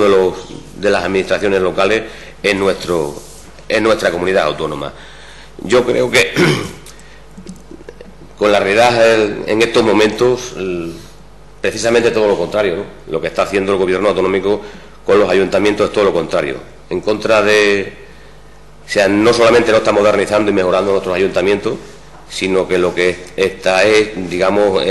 de las administraciones locales en nuestra comunidad autónoma. Yo creo que con la realidad en estos momentos, precisamente todo lo contrario, ¿no? Lo que está haciendo el Gobierno autonómico con los ayuntamientos es todo lo contrario, en contra de... O sea, no solamente no está modernizando y mejorando nuestros ayuntamientos, sino que lo que está es, digamos,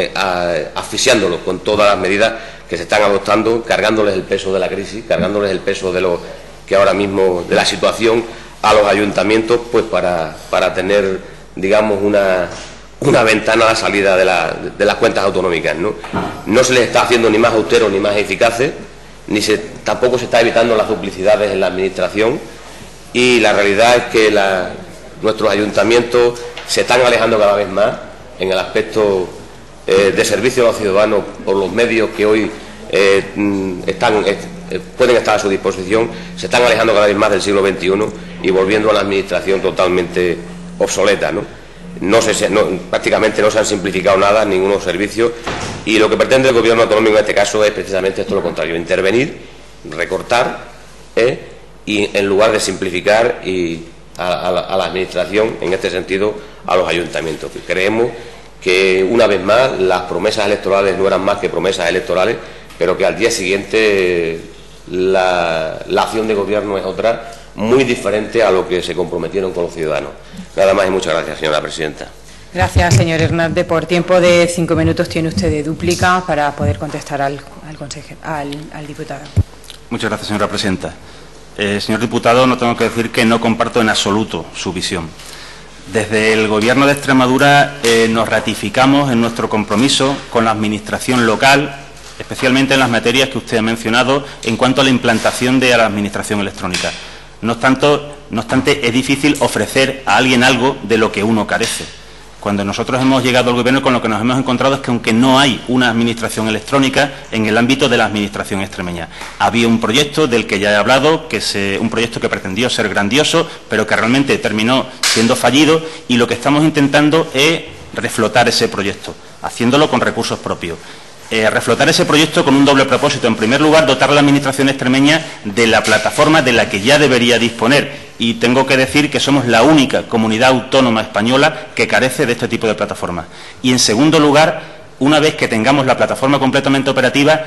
asfixiándolos con todas las medidas que se están adoptando, cargándoles el peso de la crisis, cargándoles el peso de lo que ahora mismo, de la situación, a los ayuntamientos, pues para tener, digamos, una ventana a la salida de las cuentas autonómicas, ¿no? No se les está haciendo ni más austeros ni más eficaces, tampoco se está evitando las duplicidades en la administración, y la realidad es que nuestros ayuntamientos se están alejando cada vez más en el aspecto de servicio a los ciudadanos por los medios que hoy pueden estar a su disposición. Se están alejando cada vez más del siglo XXI y volviendo a la administración totalmente obsoleta, ¿no? Prácticamente no se han simplificado nada, ningunos servicios, y lo que pretende el Gobierno autonómico en este caso es precisamente esto lo contrario: intervenir, recortar, y en lugar de simplificar a la administración, en este sentido a los ayuntamientos. Creemos que una vez más las promesas electorales no eran más que promesas electorales, pero que al día siguiente la acción de gobierno es otra, muy diferente a lo que se comprometieron con los ciudadanos. Nada más y muchas gracias, señora presidenta. Gracias, señor Hernández. Por tiempo de 5 minutos tiene usted de dúplica para poder contestar al diputado. Muchas gracias, señora presidenta. Señor diputado, no tengo que decir que no comparto en absoluto su visión. Desde el Gobierno de Extremadura nos ratificamos en nuestro compromiso con la administración local, especialmente en las materias que usted ha mencionado en cuanto a la implantación de la administración electrónica. No obstante, es difícil ofrecer a alguien algo de lo que uno carece. Cuando nosotros hemos llegado al Gobierno, con lo que nos hemos encontrado es que aunque no hay una administración electrónica en el ámbito de la administración extremeña, había un proyecto del que ya he hablado, un proyecto que pretendió ser grandioso, pero que realmente terminó siendo fallido, y lo que estamos intentando es reflotar ese proyecto, haciéndolo con recursos propios. Reflotar ese proyecto con un doble propósito. En primer lugar, dotar a la administración extremeña de la plataforma de la que ya debería disponer. Y tengo que decir que somos la única comunidad autónoma española que carece de este tipo de plataformas. Y en segundo lugar, una vez que tengamos la plataforma completamente operativa,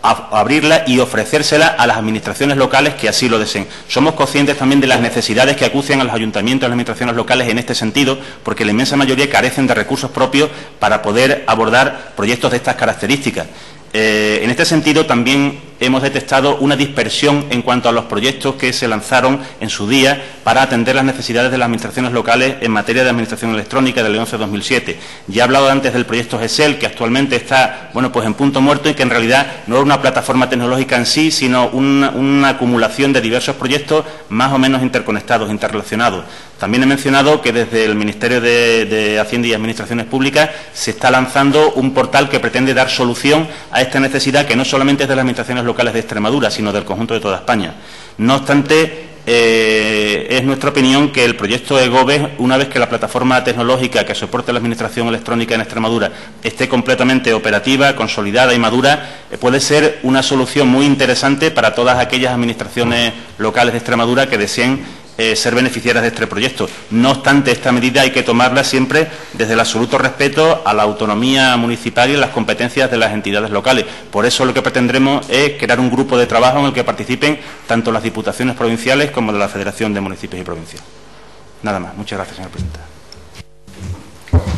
abrirla y ofrecérsela a las administraciones locales que así lo deseen. Somos conscientes también de las necesidades que acucian a los ayuntamientos y a las administraciones locales en este sentido, porque la inmensa mayoría carecen de recursos propios para poder abordar proyectos de estas características. En este sentido, también hemos detectado una dispersión en cuanto a los proyectos que se lanzaron en su día para atender las necesidades de las administraciones locales en materia de administración electrónica del 11-2007. Ya he hablado antes del proyecto GESEL, que actualmente está pues en punto muerto y que en realidad no es una plataforma tecnológica en sí, sino una acumulación de diversos proyectos más o menos interconectados, interrelacionados. También he mencionado que desde el Ministerio de Hacienda y Administraciones Públicas se está lanzando un portal que pretende dar solución a esta necesidad, que no solamente es de las administraciones locales de Extremadura, sino del conjunto de toda España. No obstante, es nuestra opinión que el proyecto eGOVES, una vez que la plataforma tecnológica que soporte la administración electrónica en Extremadura esté completamente operativa, consolidada y madura, puede ser una solución muy interesante para todas aquellas administraciones locales de Extremadura que deseen ser beneficiarias de este proyecto. No obstante, esta medida hay que tomarla siempre desde el absoluto respeto a la autonomía municipal y a las competencias de las entidades locales. Por eso lo que pretendremos es crear un grupo de trabajo en el que participen tanto las diputaciones provinciales como de la Federación de Municipios y Provincias. Nada más. Muchas gracias, señora presidenta.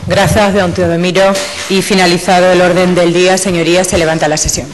Gracias, don Teodomiro. Y finalizado el orden del día, señorías, se levanta la sesión.